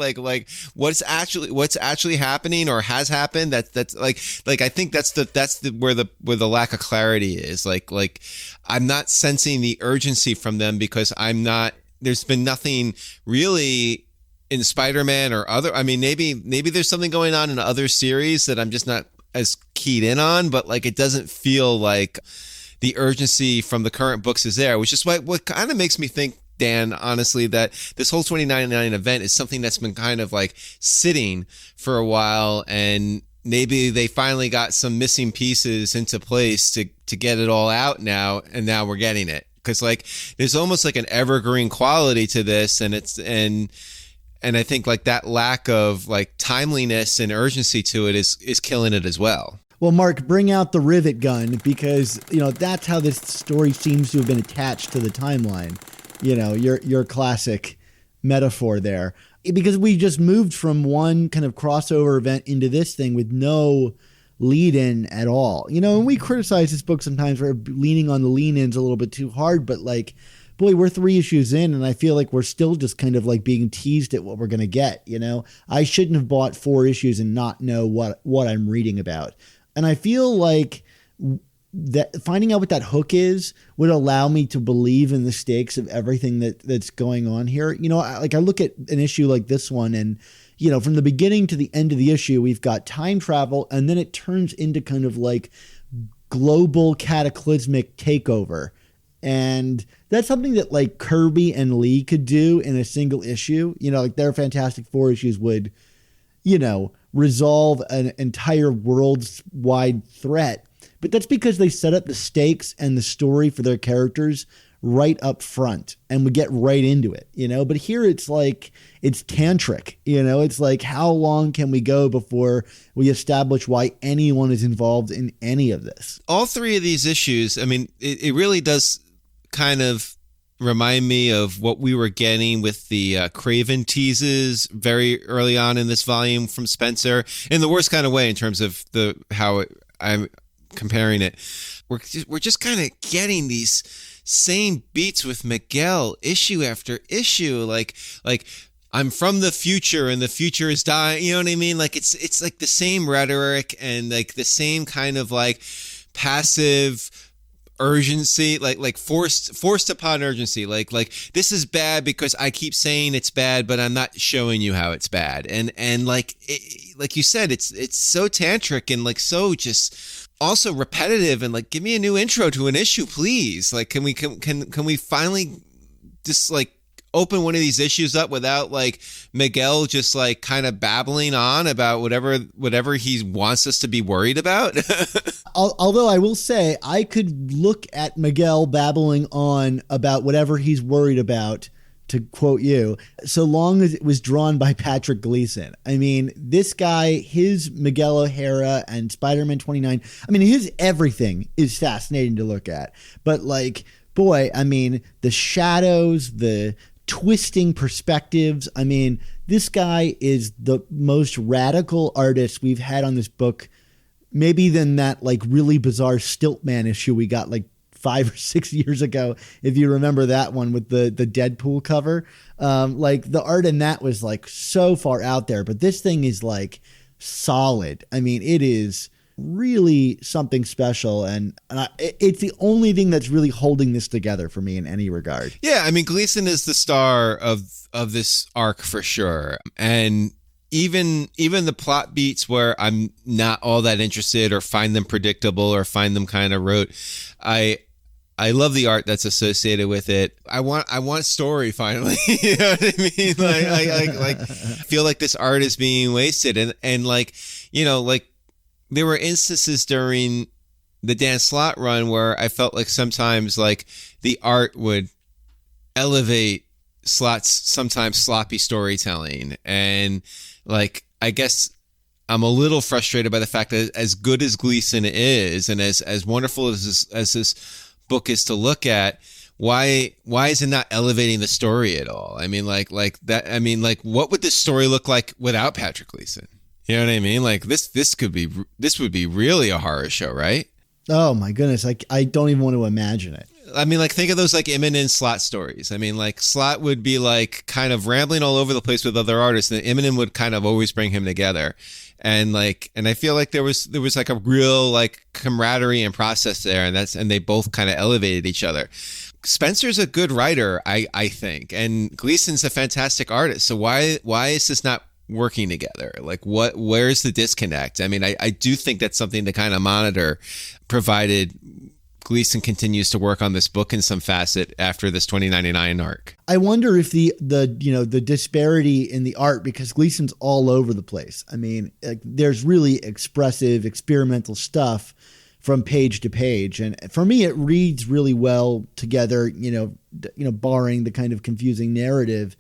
What's actually happening or has happened? That's I think that's where the lack of clarity is. I'm not sensing the urgency from them because there's been nothing really in Spider-Man or other. I mean, maybe there's something going on in other series that I'm just not as keyed in on, but it doesn't feel like the urgency from the current books is there, which is what kind of makes me think, Dan, honestly, that this whole 2099 event is something that's been kind of sitting for a while, and maybe they finally got some missing pieces into place to get it all out now, and now we're getting it. Because there's almost an evergreen quality to this, and I think that lack of timeliness and urgency to it is killing it as well. Well, Mark, bring out the rivet gun, because that's how this story seems to have been attached to the timeline. Your classic metaphor there, because we just moved from one kind of crossover event into this thing with no lead in at all. And we criticize this book sometimes for leaning on the lean ins a little bit too hard, but boy, we're 3 issues in, and I feel like we're still just kind of being teased at what we're going to get. I shouldn't have bought 4 issues and not know what I'm reading about. And I feel like that finding out what that hook is would allow me to believe in the stakes of everything that's going on here. I look at an issue like this one, and from the beginning to the end of the issue, we've got time travel, and then it turns into kind of like global cataclysmic takeover. And that's something that like Kirby and Lee could do in a single issue. Like their Fantastic Four issues would, resolve an entire worldwide threat. But that's because they set up the stakes and the story for their characters right up front, and we get right into it, but here it's like, it's tantric, it's like, how long can we go before we establish why anyone is involved in any of this? All three of these issues, I mean, it really does kind of remind me of what we were getting with the Craven teases very early on in this volume from Spencer, in the worst kind of way in terms of I'm comparing it. We're just kind of getting these same beats with Miguel issue after issue, like I'm from the future and the future is dying, you know what I mean? Like it's like the same rhetoric and like the same kind of like passive urgency, like forced upon urgency, like this is bad because I keep saying it's bad, but I'm not showing you how it's bad. And like you said, it's so tantric and like so just also repetitive, and like, give me a new intro to an issue, please. Like, can we finally just like open one of these issues up without like Miguel just like kind of babbling on about whatever he wants us to be worried about? Although I will say, I could look at Miguel babbling on about whatever he's worried about, to quote you, so long as it was drawn by Patrick Gleason. I mean, this guy, his Miguel O'Hara and Spider-Man 29, I mean, his everything is fascinating to look at. But like, boy, I mean, the shadows, the twisting perspectives. I mean, this guy is the most radical artist we've had on this book, maybe than that like really bizarre Stiltman issue we got like 5 or 6 years ago, if you remember that one with the Deadpool cover. Like the art in that was like so far out there, but this thing is like solid. I mean, it is really something special, and it's the only thing that's really holding this together for me in any regard. Yeah, I mean, Gleason is the star of this arc for sure, and even the plot beats where I'm not all that interested or find them predictable or find them kind of rote, I love the art that's associated with it. I want story finally. You know what I mean? Like I feel like this art is being wasted, and like, like there were instances during the Dan Slott run where I felt like sometimes like the art would elevate Slott's sometimes sloppy storytelling, and like I guess I'm a little frustrated by the fact that as good as Gleason is, and as wonderful as this book is to look at, why is it not elevating the story at all? I mean, like that. I mean, like, what would this story look like without Patrick Gleason? You know what I mean? Like this would be really a horror show, right? Oh my goodness, I don't even want to imagine it. I mean, like, think of those like Immonen Slott stories. I mean, like, Slott would be like kind of rambling all over the place with other artists, and Immonen would kind of always bring him together. And I feel like there was like a real like camaraderie and process there, and they both kind of elevated each other. Spencer's a good writer, I think, and Gleason's a fantastic artist. So why is this not working together? Like, where's the disconnect? I mean, I do think that's something to kind of monitor, provided Gleason continues to work on this book in some facet after this 2099 arc. I wonder if the disparity in the art, because Gleason's all over the place. I mean, there's really expressive, experimental stuff from page to page, and for me, it reads really well together. Barring the kind of confusing narrative,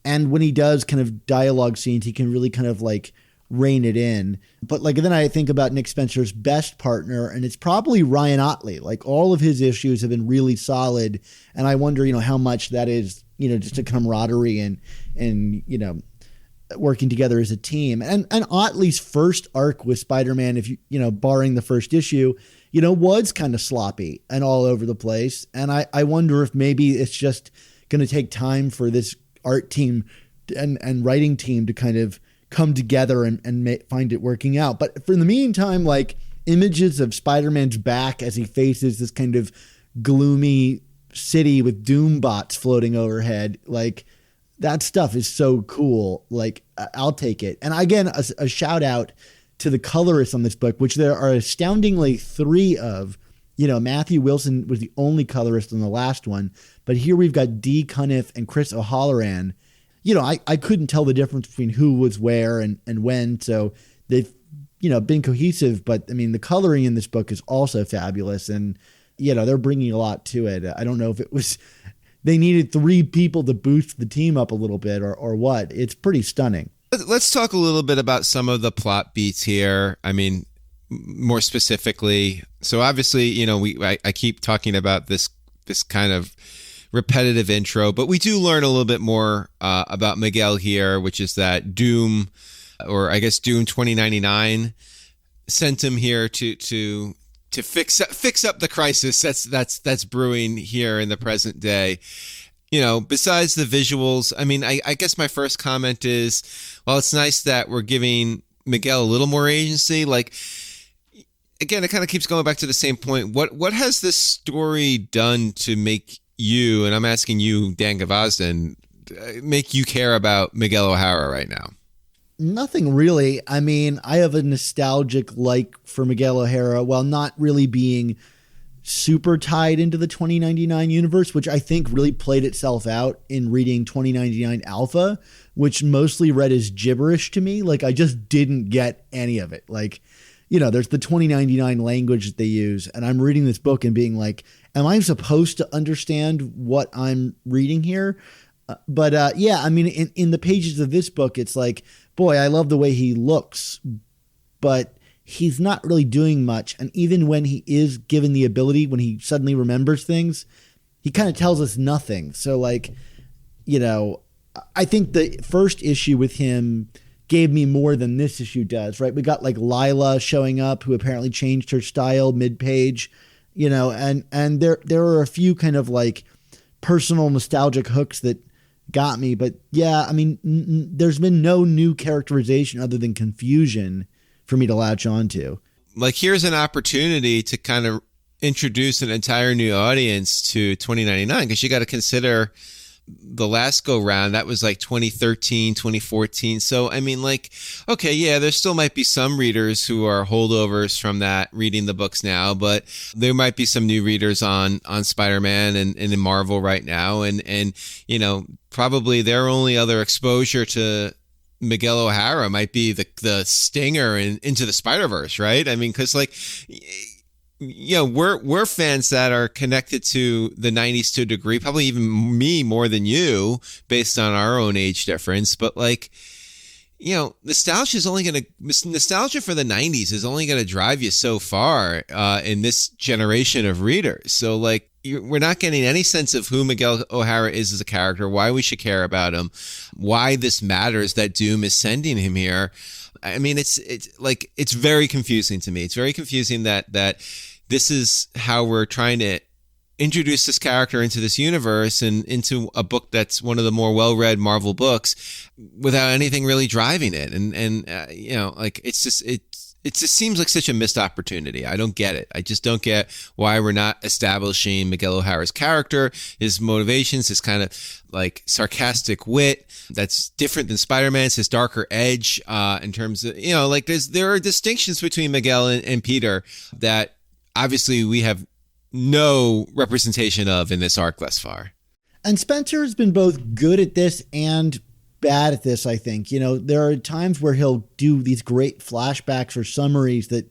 and when he does kind of dialogue scenes, he can really kind of like rein it in. But like, then I think about Nick Spencer's best partner, and it's probably Ryan Ottley. Like, all of his issues have been really solid, and I wonder, how much that is, just a camaraderie and working together as a team. And Ottley's first arc with Spider-Man, if barring the first issue, was kind of sloppy and all over the place. And I wonder if maybe it's just going to take time for this art team and writing team to kind of come together and find it working out. But for the meantime, like, images of Spider-Man's back as he faces this kind of gloomy city with doom bots floating overhead, like, that stuff is so cool. Like, I'll take it. And again, a shout out to the colorists on this book, which there are astoundingly 3 of. You know, Matthew Wilson was the only colorist on the last one, but here we've got Dee Cunniffe and Chris O'Halloran. You know, I couldn't tell the difference between who was where and when, so they've, you know, been cohesive. But I mean, the coloring in this book is also fabulous, and you know, they're bringing a lot to it. I don't know if it was they needed 3 people to boost the team up a little bit or what. It's pretty stunning. Let's talk a little bit about some of the plot beats here. I mean, more specifically, so obviously, you know, I keep talking about this kind of repetitive intro, but we do learn a little bit more about Miguel here, which is that Doom, or I guess Doom 2099, sent him here to fix up the crisis that's brewing here in the present day. You know, besides the visuals, I mean, I guess my first comment is, well, it's nice that we're giving Miguel a little more agency. Like, again, it kind of keeps going back to the same point. What has this story done to make you, and I'm asking you, Dan Gavazden, make you care about Miguel O'Hara right now? Nothing really. I mean, I have a nostalgic like for Miguel O'Hara while not really being super tied into the 2099 universe, which I think really played itself out in reading 2099 Alpha, which mostly read as gibberish to me. Like, I just didn't get any of it. Like, you know, there's the 2099 language that they use, and I'm reading this book and being like, am I supposed to understand what I'm reading here? But yeah, I mean, in the pages of this book, it's like, boy, I love the way he looks, but he's not really doing much. And even when he is given the ability, when he suddenly remembers things, he kind of tells us nothing. So, like, you know, I think the first issue with him gave me more than this issue does, right? We got like Lila showing up, who apparently changed her style mid-page, you know, and there are a few kind of like personal nostalgic hooks that got me. But yeah, I mean, there's been no new characterization other than confusion for me to latch onto. Like, here's an opportunity to kind of introduce an entire new audience to 2099, because you got to consider the last go round, that was like 2013, 2014. So, I mean, like, okay, yeah, there still might be some readers who are holdovers from that reading the books now, but there might be some new readers on Spider-Man and in Marvel right now. And, you know, probably their only other exposure to Miguel O'Hara might be the stinger in Into the Spider-Verse, right? I mean, because, like, you know, we're fans that are connected to the 90s to a degree, probably even me more than you, based on our own age difference. But, like, you know, nostalgia for the 90s is only going to drive you so far in this generation of readers. So, like, we're not getting any sense of who Miguel O'Hara is as a character, why we should care about him, why this matters that Doom is sending him here. I mean, it's very confusing to me. It's very confusing that this is how we're trying to introduce this character into this universe and into a book that's one of the more well-read Marvel books without anything really driving it. And you know, like, it just seems like such a missed opportunity. I don't get it. I just don't get why we're not establishing Miguel O'Hara's character, his motivations, his kind of like sarcastic wit that's different than Spider-Man's, his darker edge in terms of, you know, like there are distinctions between Miguel and Peter that obviously we have no representation of in this arc thus far. And Spencer has been both good at this and bad at this, I think. You know, there are times where he'll do these great flashbacks or summaries that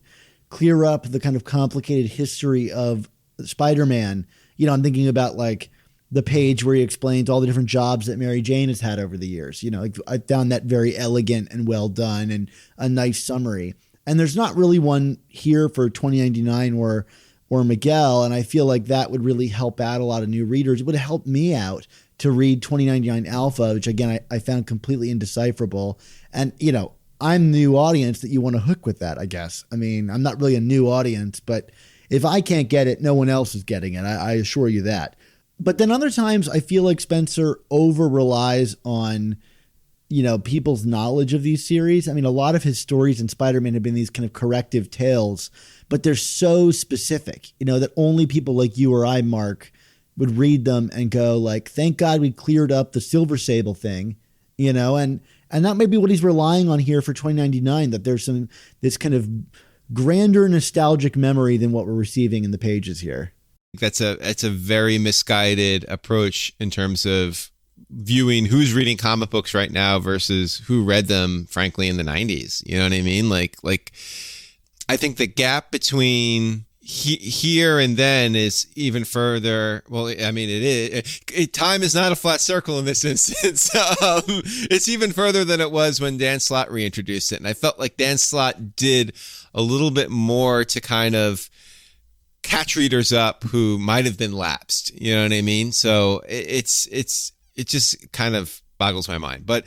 clear up the kind of complicated history of Spider-Man. You know, I'm thinking about like the page where he explains all the different jobs that Mary Jane has had over the years. You know, like, I found that very elegant and well done and a nice summary. And there's not really one here for 2099 or Miguel. And I feel like that would really help out a lot of new readers. It would have helped me out to read 2099 Alpha, which again, I found completely indecipherable. And, you know, I'm the new audience that you want to hook with that, I guess. I mean, I'm not really a new audience, but if I can't get it, no one else is getting it. I assure you that. But then other times I feel like Spencer over relies on, you know, people's knowledge of these series. I mean, a lot of his stories in Spider-Man have been these kind of corrective tales, but they're so specific, you know, that only people like you or I, Mark, would read them and go like, thank God we cleared up the Silver Sable thing, and that may be what he's relying on here for 2099, that there's this kind of grander nostalgic memory than what we're receiving in the pages here. That's a very misguided approach in terms of viewing who's reading comic books right now versus who read them, frankly, in the 90s. You know what I mean? Like I think the gap between here and then is even further. Well, I mean, time is not a flat circle in this instance. It's even further than it was when Dan Slott reintroduced it. And I felt like Dan Slott did a little bit more to kind of catch readers up who might have been lapsed. You know what I mean? So it just kind of boggles my mind. But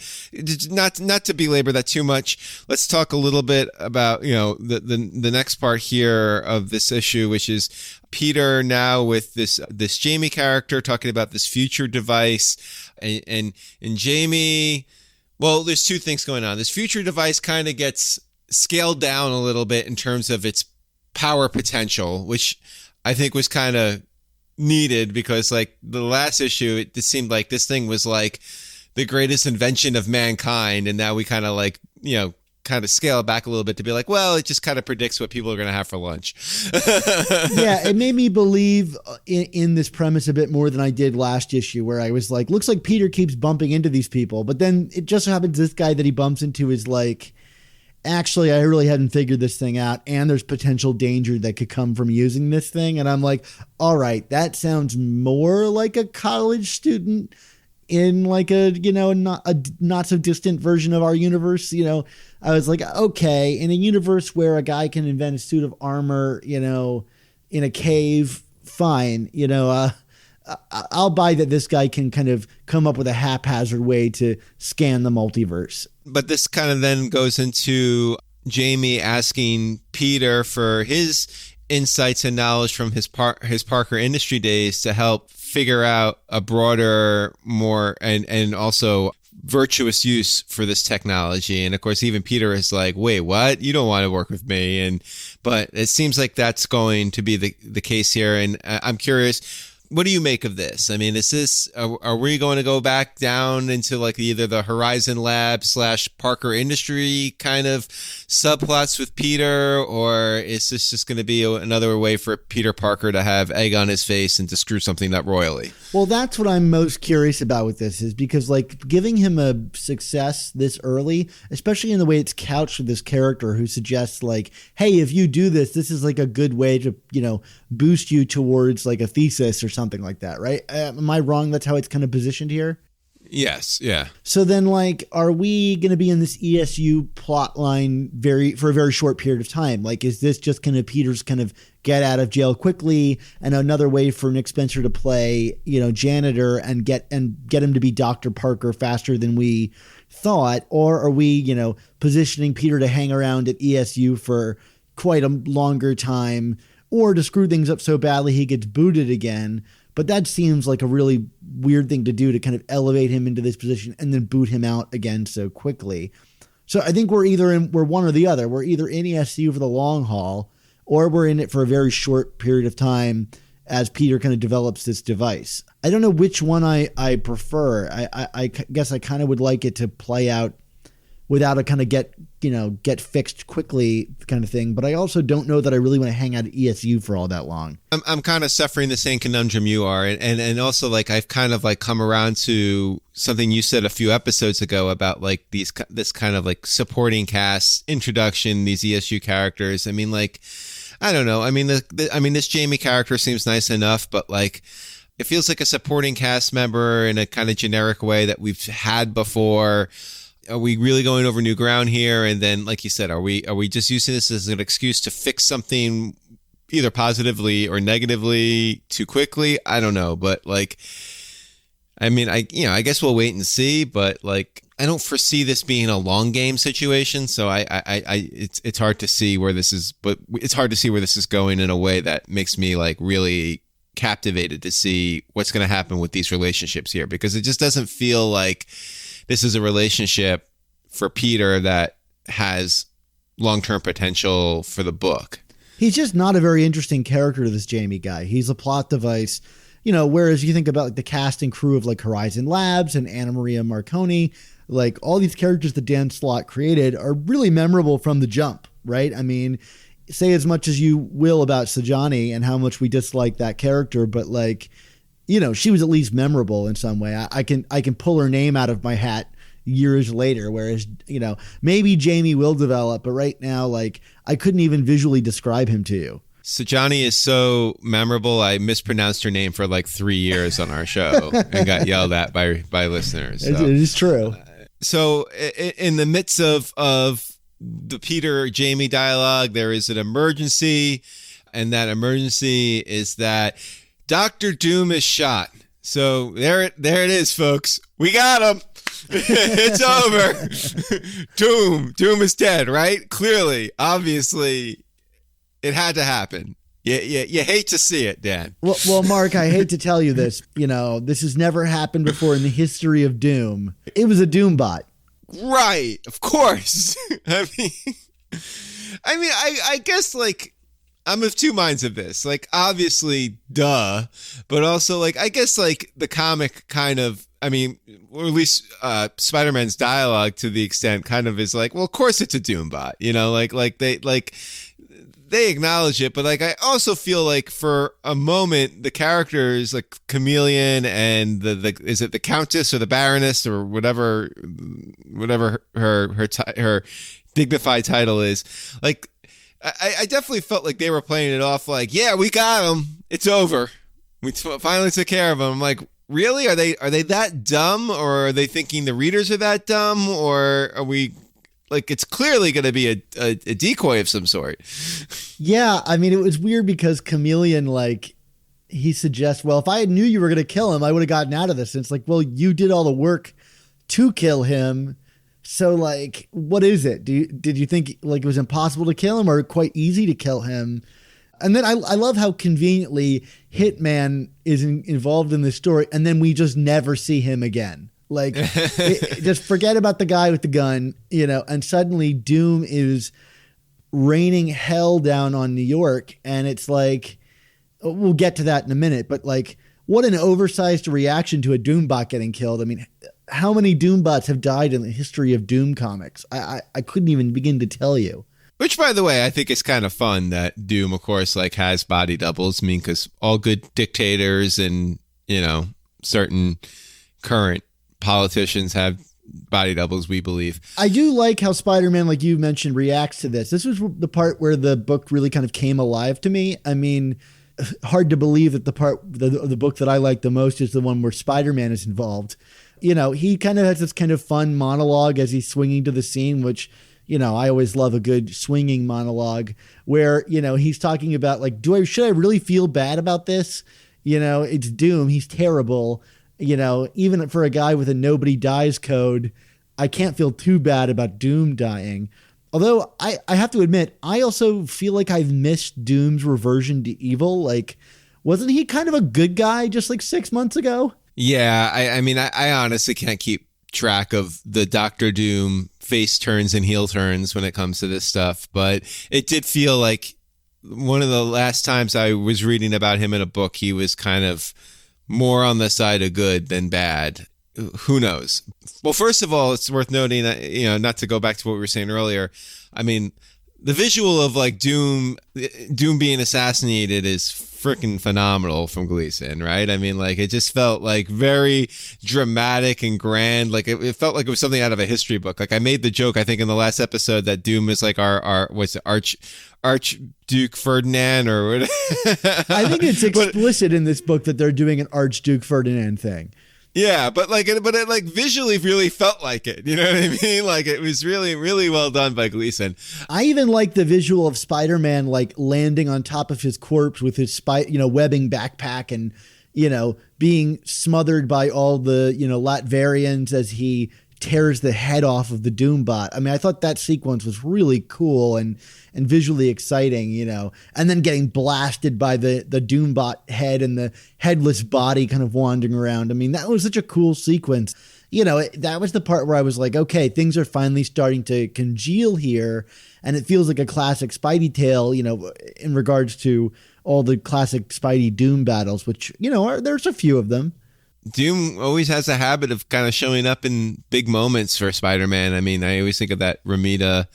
not to belabor that too much, let's talk a little bit about the next part here of this issue, which is Peter now with this Jamie character talking about this future device, and Jamie. Well, there's two things going on. This future device kind of gets scaled down a little bit in terms of its power potential, which I think was kind of needed, because like the last issue, it seemed like this thing was like the greatest invention of mankind, and now we kind of like kind of scale it back a little bit to be like, well, it just kind of predicts what people are going to have for lunch. Yeah, it made me believe in this premise a bit more than I did last issue, where I was like, looks like Peter keeps bumping into these people, but then it just so happens this guy that he bumps into is like, actually, I really hadn't figured this thing out, and there's potential danger that could come from using this thing. And I'm like, all right, that sounds more like a college student in like a not so distant version of our universe. I was like, okay, in a universe where a guy can invent a suit of armor, in a cave, fine. I'll buy that this guy can kind of come up with a haphazard way to scan the multiverse. But this kind of then goes into Jamie asking Peter for his insights and knowledge from his Parker Industry days to help figure out a broader, more and also virtuous use for this technology. And of course, even Peter is like, wait, what? You don't want to work with me. But it seems like that's going to be the case here. And I'm curious, what do you make of this? I mean, is this, are we going to go back down into like either the Horizon Lab / Parker Industry kind of subplots with Peter, or is this just going to be another way for Peter Parker to have egg on his face and to screw something up royally? Well, that's what I'm most curious about with this, is because like giving him a success this early, especially in the way it's couched with this character who suggests like, hey, if you do this, this is like a good way to, boost you towards like a thesis or something like that, right? Am I wrong? That's how it's kind of positioned here? Yes, yeah. So then, like, are we going to be in this ESU plot line for a very short period of time? Like, is this just kind of Peter's kind of get out of jail quickly and another way for Nick Spencer to play, janitor and get him to be Dr. Parker faster than we thought? Or are we, positioning Peter to hang around at ESU for quite a longer time, or to screw things up so badly he gets booted again? But that seems like a really weird thing to do, to kind of elevate him into this position and then boot him out again so quickly. So I think we're one or the other. We're either in ESU for the long haul, or we're in it for a very short period of time as Peter kind of develops this device. I don't know which one I prefer. I guess I kind of would like it to play out without a kind of get fixed quickly kind of thing. But I also don't know that I really want to hang out at ESU for all that long. I'm kind of suffering the same conundrum you are. And also like I've kind of like come around to something you said a few episodes ago about like this kind of like supporting cast introduction, these ESU characters. I mean, like, I don't know. I mean, this Jamie character seems nice enough, but like, it feels like a supporting cast member in a kind of generic way that we've had before. Are we really going over new ground here? And then, like you said, are we just using this as an excuse to fix something either positively or negatively too quickly? I don't know. But like, I mean, I guess we'll wait and see, but like, I don't foresee this being a long game situation. So it's hard to see where this is, but it's hard to see where this is going in a way that makes me like really captivated to see what's going to happen with these relationships here, because it just doesn't feel like this is a relationship for Peter that has long-term potential for the book. He's just not a very interesting character to this Jamie guy. He's a plot device. whereas you think about like the cast and crew of like Horizon Labs and Anna Maria Marconi, like all these characters that Dan Slott created are really memorable from the jump, right? I mean, say as much as you will about Sajani and how much we dislike that character, but like, she was at least memorable in some way. I can pull her name out of my hat years later, whereas, maybe Jamie will develop, but right now, like, I couldn't even visually describe him to you. Sajani is so memorable, I mispronounced her name for like 3 years on our show and got yelled at by listeners. So. It is true. So in the midst of the Peter-Jamie dialogue, there is an emergency, and that emergency is that Dr. Doom is shot. So there it is, folks. We got him. It's over. Doom is dead, right? Clearly, obviously, it had to happen. You hate to see it, Dan. Well, Mark, I hate to tell you this. This has never happened before in the history of Doom. It was a Doom bot. Right, of course. I guess like I'm of two minds of this. Like, obviously, duh, but also like I guess like the comic kind of. I mean, or at least Spider-Man's dialogue to the extent kind of is like, well, of course it's a Doombot, they acknowledge it, but like I also feel like for a moment the characters like Chameleon and the is it the Countess or the Baroness or whatever her dignified title is, like I definitely felt like they were playing it off like, yeah, we got him, it's over, we finally took care of him. I'm like, really? Are they that dumb, or are they thinking the readers are that dumb, or are we like it's clearly going to be a decoy of some sort? Yeah, I mean, it was weird because Chameleon, like, he suggests, well, if I knew you were going to kill him, I would have gotten out of this. And it's like, well, you did all the work to kill him. So, like, what is it? Did you think like it was impossible to kill him or quite easy to kill him? And then I love how conveniently Hitman is involved in this story, and then we just never see him again. Like, just forget about the guy with the gun, and suddenly Doom is raining hell down on New York. And it's like, we'll get to that in a minute, but like, what an oversized reaction to a Doombot getting killed. I mean, how many Doombots have died in the history of Doom comics? I couldn't even begin to tell you. Which, by the way, I think is kind of fun that Doom, of course, like has body doubles. I mean, because all good dictators and, certain current politicians have body doubles, we believe. I do like how Spider-Man, like you mentioned, reacts to this. This was the part where the book really kind of came alive to me. I mean, hard to believe that the part of the book that I like the most is the one where Spider-Man is involved. He kind of has this kind of fun monologue as he's swinging to the scene, which, I always love a good swinging monologue where, he's talking about like, should I really feel bad about this? It's Doom. He's terrible. Even for a guy with a nobody dies code, I can't feel too bad about Doom dying. Although I have to admit, I also feel like I've missed Doom's reversion to evil. Like, wasn't he kind of a good guy just like 6 months ago? Yeah. I mean, I honestly can't keep track of the Dr. Doom face turns and heel turns when it comes to this stuff, but it did feel like one of the last times I was reading about him in a book, he was kind of more on the side of good than bad. Who knows? Well, first of all, it's worth noting that, not to go back to what we were saying earlier, I mean, the visual of like Doom being assassinated is freaking phenomenal from Gleason, right? I mean, like, it just felt like very dramatic and grand. Like it felt like it was something out of a history book. Like I made the joke, I think, in the last episode that Doom is like our what's it, Archduke Ferdinand or what? I think it's explicit in this book that they're doing an Archduke Ferdinand thing. Yeah, but it like visually really felt like it. You know what I mean? Like it was really, really well done by Gleason. I even like the visual of Spider-Man like landing on top of his corpse with his webbing backpack and, being smothered by all the, Latvarians as he tears the head off of the Doombot. I mean, I thought that sequence was really cool and visually exciting, and then getting blasted by the Doombot head and the headless body kind of wandering around. I mean, that was such a cool sequence. that was the part where I was like, okay, things are finally starting to congeal here. And it feels like a classic Spidey tale, in regards to all the classic Spidey Doom battles, which, there's a few of them. Doom always has a habit of kind of showing up in big moments for Spider-Man. I mean, I always think of that Ramita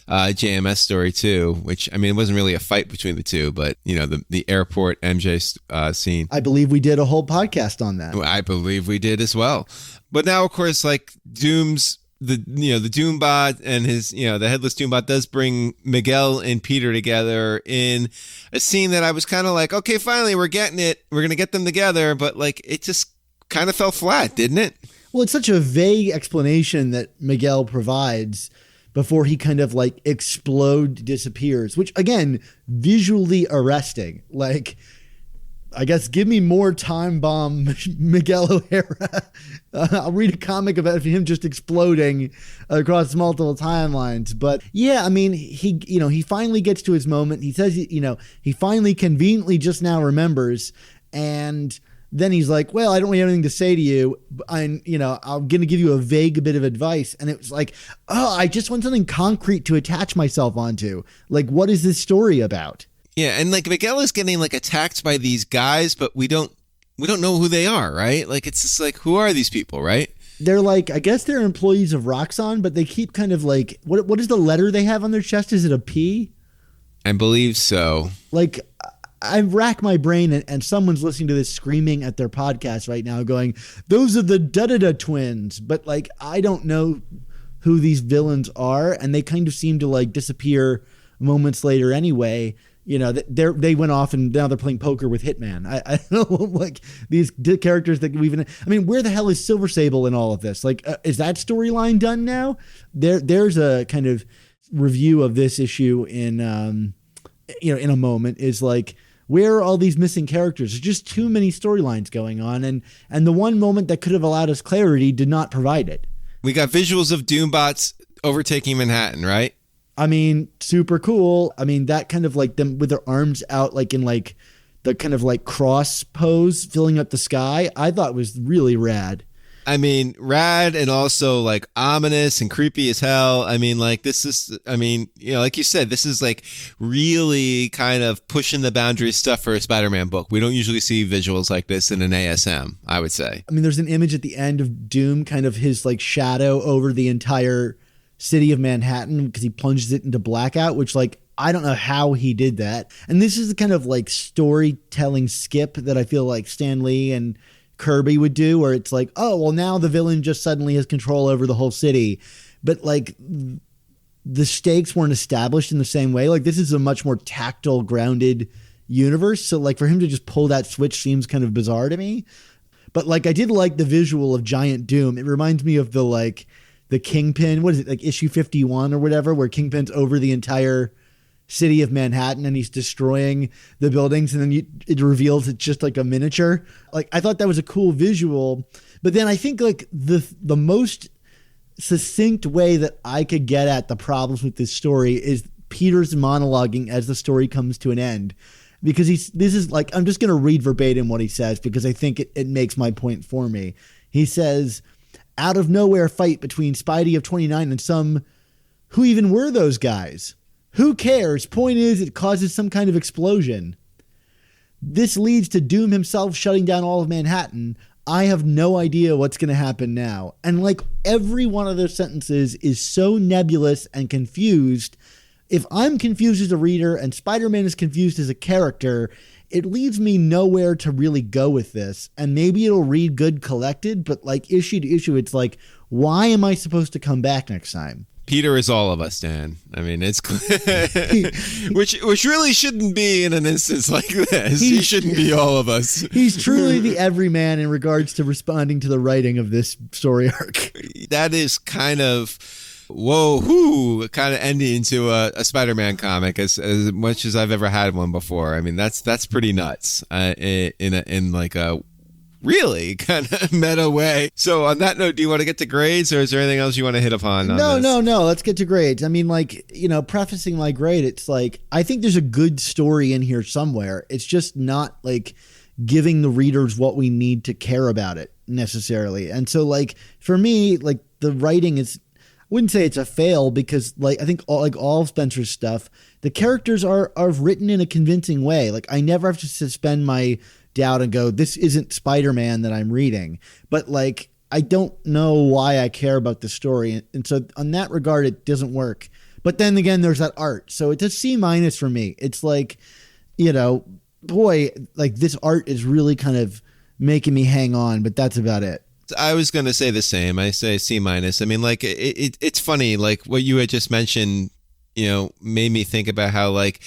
JMS story too, which, I mean, it wasn't really a fight between the two, but, the airport MJ scene. I believe we did a whole podcast on that. I believe we did as well. But now, of course, like Doom's, the Doombot and his, the headless Doombot does bring Miguel and Peter together in a scene that I was kind of like, okay, finally, we're getting it. We're going to get them together. But like, it just kind of fell flat, didn't it? Well, it's such a vague explanation that Miguel provides before he kind of like disappears, which again, visually arresting. Like, I guess give me more time bomb Miguel O'Hara. I'll read a comic about him just exploding across multiple timelines. But yeah, I mean, he finally gets to his moment. He says, he finally conveniently just now remembers. And then he's like, well, I don't really have anything to say to you. I'm going to give you a vague bit of advice. And it was like, oh, I just want something concrete to attach myself onto. Like, what is this story about? Yeah, and like Miguel is getting like attacked by these guys, but we don't know who they are, right? Like, it's just like, who are these people, right? They're like, I guess they're employees of Roxxon, but they keep kind of like, what is the letter they have on their chest? Is it a P? I believe so. Like, I rack my brain and someone's listening to this screaming at their podcast right now going, those are the da-da-da twins. But like, I don't know who these villains are. And they kind of seem to like disappear moments later anyway. They went off and now they're playing poker with Hitman. I don't know, like these characters that where the hell is Silver Sable in all of this? Like, is that storyline done now? There's a kind of review of this issue in a moment is like, where are all these missing characters? There's just too many storylines going on. And the one moment that could have allowed us clarity did not provide it. We got visuals of Doombots overtaking Manhattan, right? I mean, super cool. I mean, that kind of like them with their arms out, like in like the kind of like cross pose, filling up the sky, I thought was really rad. I mean, rad and also like ominous and creepy as hell. I mean, like this is, like you said, this is like really kind of pushing the boundaries stuff for a Spider-Man book. We don't usually see visuals like this in an ASM, I would say. I mean, there's an image at the end of Doom, kind of his like shadow over the entire city of Manhattan because he plunges it into blackout, which like, I don't know how he did that. And this is the kind of like storytelling skip that I feel like Stan Lee and Kirby would do, where it's like, oh, well, now the villain just suddenly has control over the whole city. But like the stakes weren't established in the same way. Like this is a much more tactile, grounded universe. So like for him to just pull that switch seems kind of bizarre to me. But like I did like the visual of Giant Doom. It reminds me of the Kingpin, what is it, like issue 51 or whatever, where Kingpin's over the entire city of Manhattan and he's destroying the buildings, and then it reveals it's just like a miniature. Like I thought that was a cool visual, but then I think like the most succinct way that I could get at the problems with this story is Peter's monologuing as the story comes to an end, because this is like, I'm just going to read verbatim what he says because I think it makes my point for me. He says, out of nowhere fight between Spidey of 29 and some, who even were those guys? Who cares? Point is, it causes some kind of explosion. This leads to Doom himself shutting down all of Manhattan. I have no idea what's going to happen now. And like every one of those sentences is so nebulous and confused. If I'm confused as a reader and Spider-Man is confused as a character, it leads me nowhere to really go with this. And maybe it'll read good collected, but like issue to issue, it's like, why am I supposed to come back next time? Peter is all of us, Dan. I mean, it's which really shouldn't be in an instance like this. He shouldn't be all of us. He's truly the everyman in regards to responding to the writing of this story arc. That is kind of kind of ending to a Spider-Man comic as much as I've ever had one before. I mean, that's pretty nuts in like a really kind of meta way. So on that note, do you want to get to grades, or is there anything else you want to hit upon? No. Let's get to grades. I mean, like, prefacing my grade, it's like, I think there's a good story in here somewhere. It's just not like giving the readers what we need to care about it. necessarily. And so like for me, like the writing is, I wouldn't say it's a fail because like I think all of Spencer's stuff, the characters are written in a convincing way. Like I never have to suspend my doubt and go, this isn't Spider-Man that I'm reading. But like I don't know why I care about the story. And so on that regard, it doesn't work. But then again, there's that art. So it's a C- for me. It's like, you know, boy, like this art is really kind of making me hang on, but that's about it. I was going to say the same. I say C-. I mean, like it's funny, like what you had just mentioned, you know, made me think about how like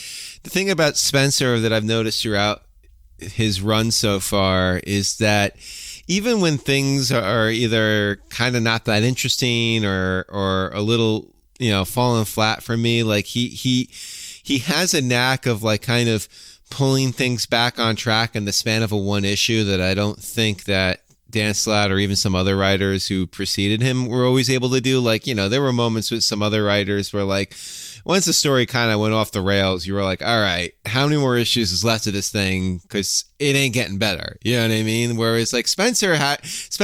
the thing about Spencer that I've noticed throughout his run so far is that even when things are either kind of not that interesting or a little, you know, falling flat for me, like he has a knack of like kind of pulling things back on track in the span of a one issue that I don't think that Dan Slott or even some other writers who preceded him were always able to do. Like, you know, there were moments with some other writers where like once the story kind of went off the rails, you were like, all right, how many more issues is left of this thing? Because it ain't getting better. You know what I mean? Whereas like Spencer has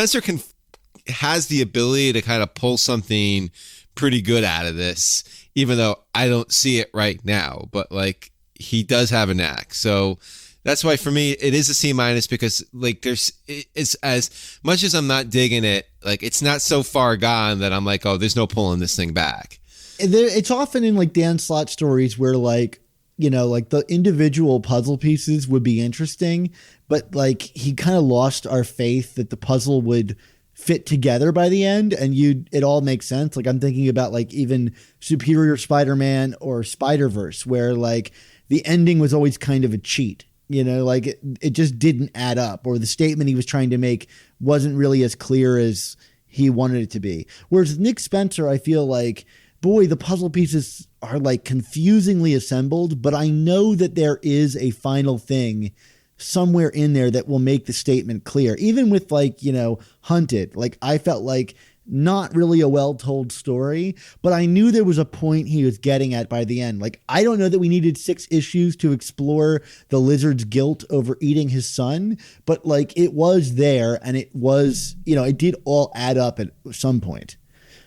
the ability to kind of pull something pretty good out of this, even though I don't see it right now. But like he does have a knack. So that's why for me it is a C- because like it's as much as I'm not digging it, like it's not so far gone that I'm like, oh, there's no pulling this thing back. It's often in like Dan Slott stories where like, you know, like the individual puzzle pieces would be interesting, but like he kind of lost our faith that the puzzle would fit together by the end and it all makes sense. Like I'm thinking about like even Superior Spider-Man or Spider-Verse where like the ending was always kind of a cheat. You know, like it just didn't add up, or the statement he was trying to make wasn't really as clear as he wanted it to be. Whereas Nick Spencer, I feel like, boy, the puzzle pieces are like confusingly assembled, but I know that there is a final thing somewhere in there that will make the statement clear. Even with like, you know, Hunted, like I felt like not really a well-told story, but I knew there was a point he was getting at by the end. Like, I don't know that we needed 6 issues to explore the lizard's guilt over eating his son, but like it was there and it was, you know, it did all add up at some point.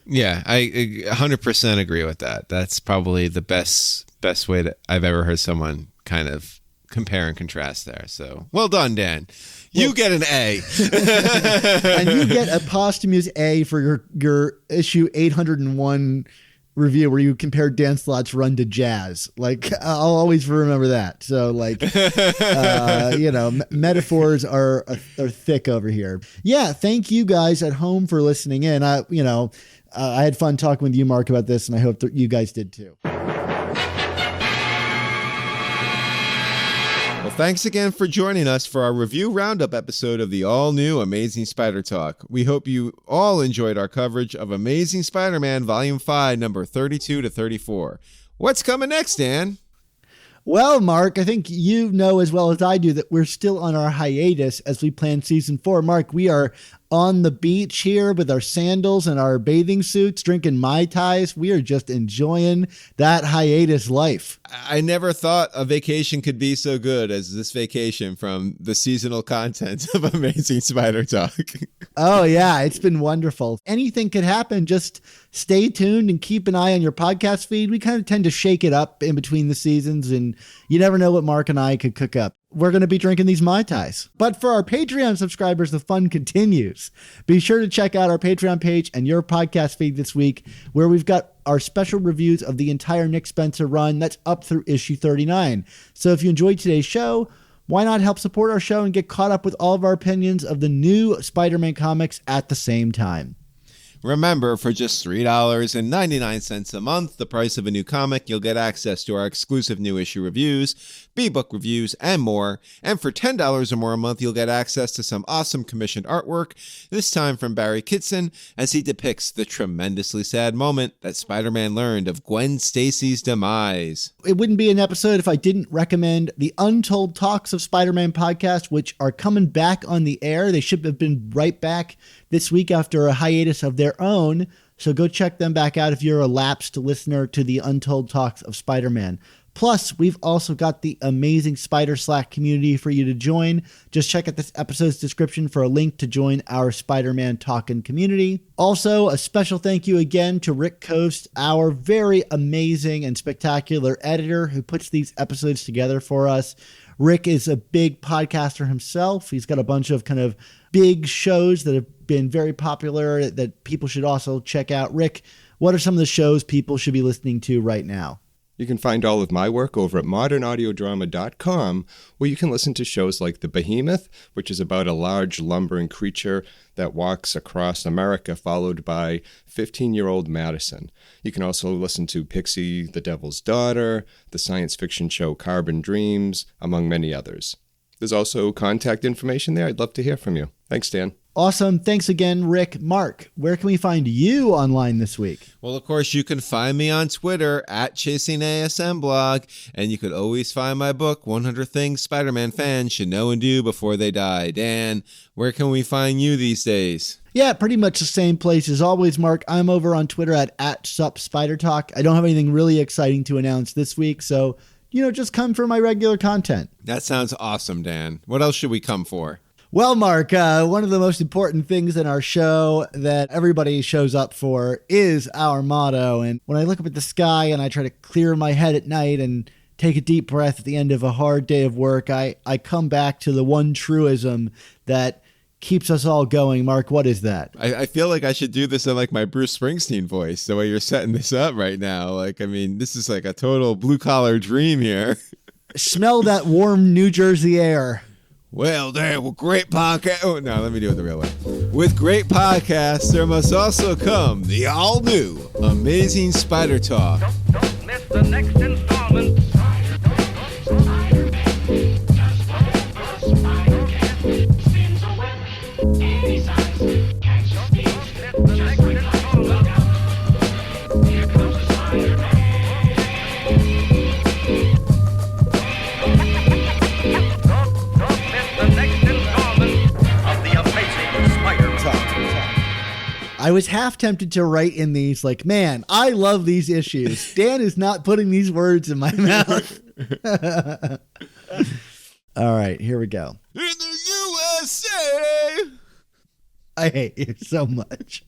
Yeah, I 100% agree with that. That's probably the best way that I've ever heard someone kind of compare and contrast there. So well done, Dan. You get an A. And you get a posthumous A for your issue 801 review where you compared Dan Slott's run to Jazz. Like, I'll always remember that. So, like, you know, metaphors are thick over here. Yeah, thank you guys at home for listening in. I had fun talking with you, Mark, about this, and I hope that you guys did too. Well, thanks again for joining us for our review roundup episode of the all-new Amazing Spider Talk. We hope you all enjoyed our coverage of Amazing Spider-Man Volume 5, number 32 to 34. What's coming next, Dan? Well, Mark, I think you know as well as I do that we're still on our hiatus as we plan season 4. Mark, we are on the beach here with our sandals and our bathing suits, drinking Mai Tais. We are just enjoying that hiatus life. I never thought a vacation could be so good as this vacation from the seasonal content of Amazing Spider Talk. Oh, yeah, it's been wonderful. Anything could happen. Just stay tuned and keep an eye on your podcast feed. We kind of tend to shake it up in between the seasons, and you never know what Mark and I could cook up. We're going to be drinking these Mai Tais. But for our Patreon subscribers, the fun continues. Be sure to check out our Patreon page and your podcast feed this week, where we've got our special reviews of the entire Nick Spencer run that's up through issue 39. So if you enjoyed today's show, why not help support our show and get caught up with all of our opinions of the new Spider-Man comics at the same time? Remember, for just $3.99 a month, the price of a new comic, you'll get access to our exclusive new issue reviews, B-book reviews, and more. And for $10 or more a month, you'll get access to some awesome commissioned artwork, this time from Barry Kitson, as he depicts the tremendously sad moment that Spider-Man learned of Gwen Stacy's demise. It wouldn't be an episode if I didn't recommend the Untold Talks of Spider-Man podcast, which are coming back on the air. They should have been right back this week after a hiatus of their own. So go check them back out if you're a lapsed listener to the Untold Talks of Spider-Man Plus, we've also got the amazing Spider Slack community for you to join. Just check out this episode's description for a link to join our Spider-Man Talkin' community. Also, a special thank you again to Rick Coste, our very amazing and spectacular editor who puts these episodes together for us. Rick is a big podcaster himself. He's got a bunch of kind of big shows that have been very popular that people should also check out. Rick, what are some of the shows people should be listening to right now? You can find all of my work over at modernaudiodrama.com, where you can listen to shows like The Behemoth, which is about a large lumbering creature that walks across America, followed by 15-year-old Madison. You can also listen to Pixie, the Devil's Daughter, the science fiction show Carbon Dreams, among many others. There's also contact information there. I'd love to hear from you. Thanks, Dan. Awesome. Thanks again, Rick. Mark, where can we find you online this week? Well, of course, you can find me on Twitter at ChasingASMblog, and you could always find my book, 100 Things Spider-Man Fans Should Know and Do Before They Die. Dan, where can we find you these days? Yeah, pretty much the same place as always, Mark. I'm over on Twitter at @SupSpiderTalk. I don't have anything really exciting to announce this week, so, just come for my regular content. That sounds awesome, Dan. What else should we come for? Well, Mark, one of the most important things in our show that everybody shows up for is our motto. And when I look up at the sky and I try to clear my head at night and take a deep breath at the end of a hard day of work, I come back to the one truism that keeps us all going. Mark, what is that? I feel like I should do this in like my Bruce Springsteen voice, the way you're setting this up right now. This is like a total blue-collar dream here. Smell that warm New Jersey air. Well, there, with great podcast. Oh, no, let me do it the real way. With great podcasts, there must also come the all-new Amazing Spider Talk. Don't miss the next installment. I was half tempted to write in these like, man, I love these issues. Dan is not putting these words in my mouth. All right, here we go. In the USA! I hate you so much.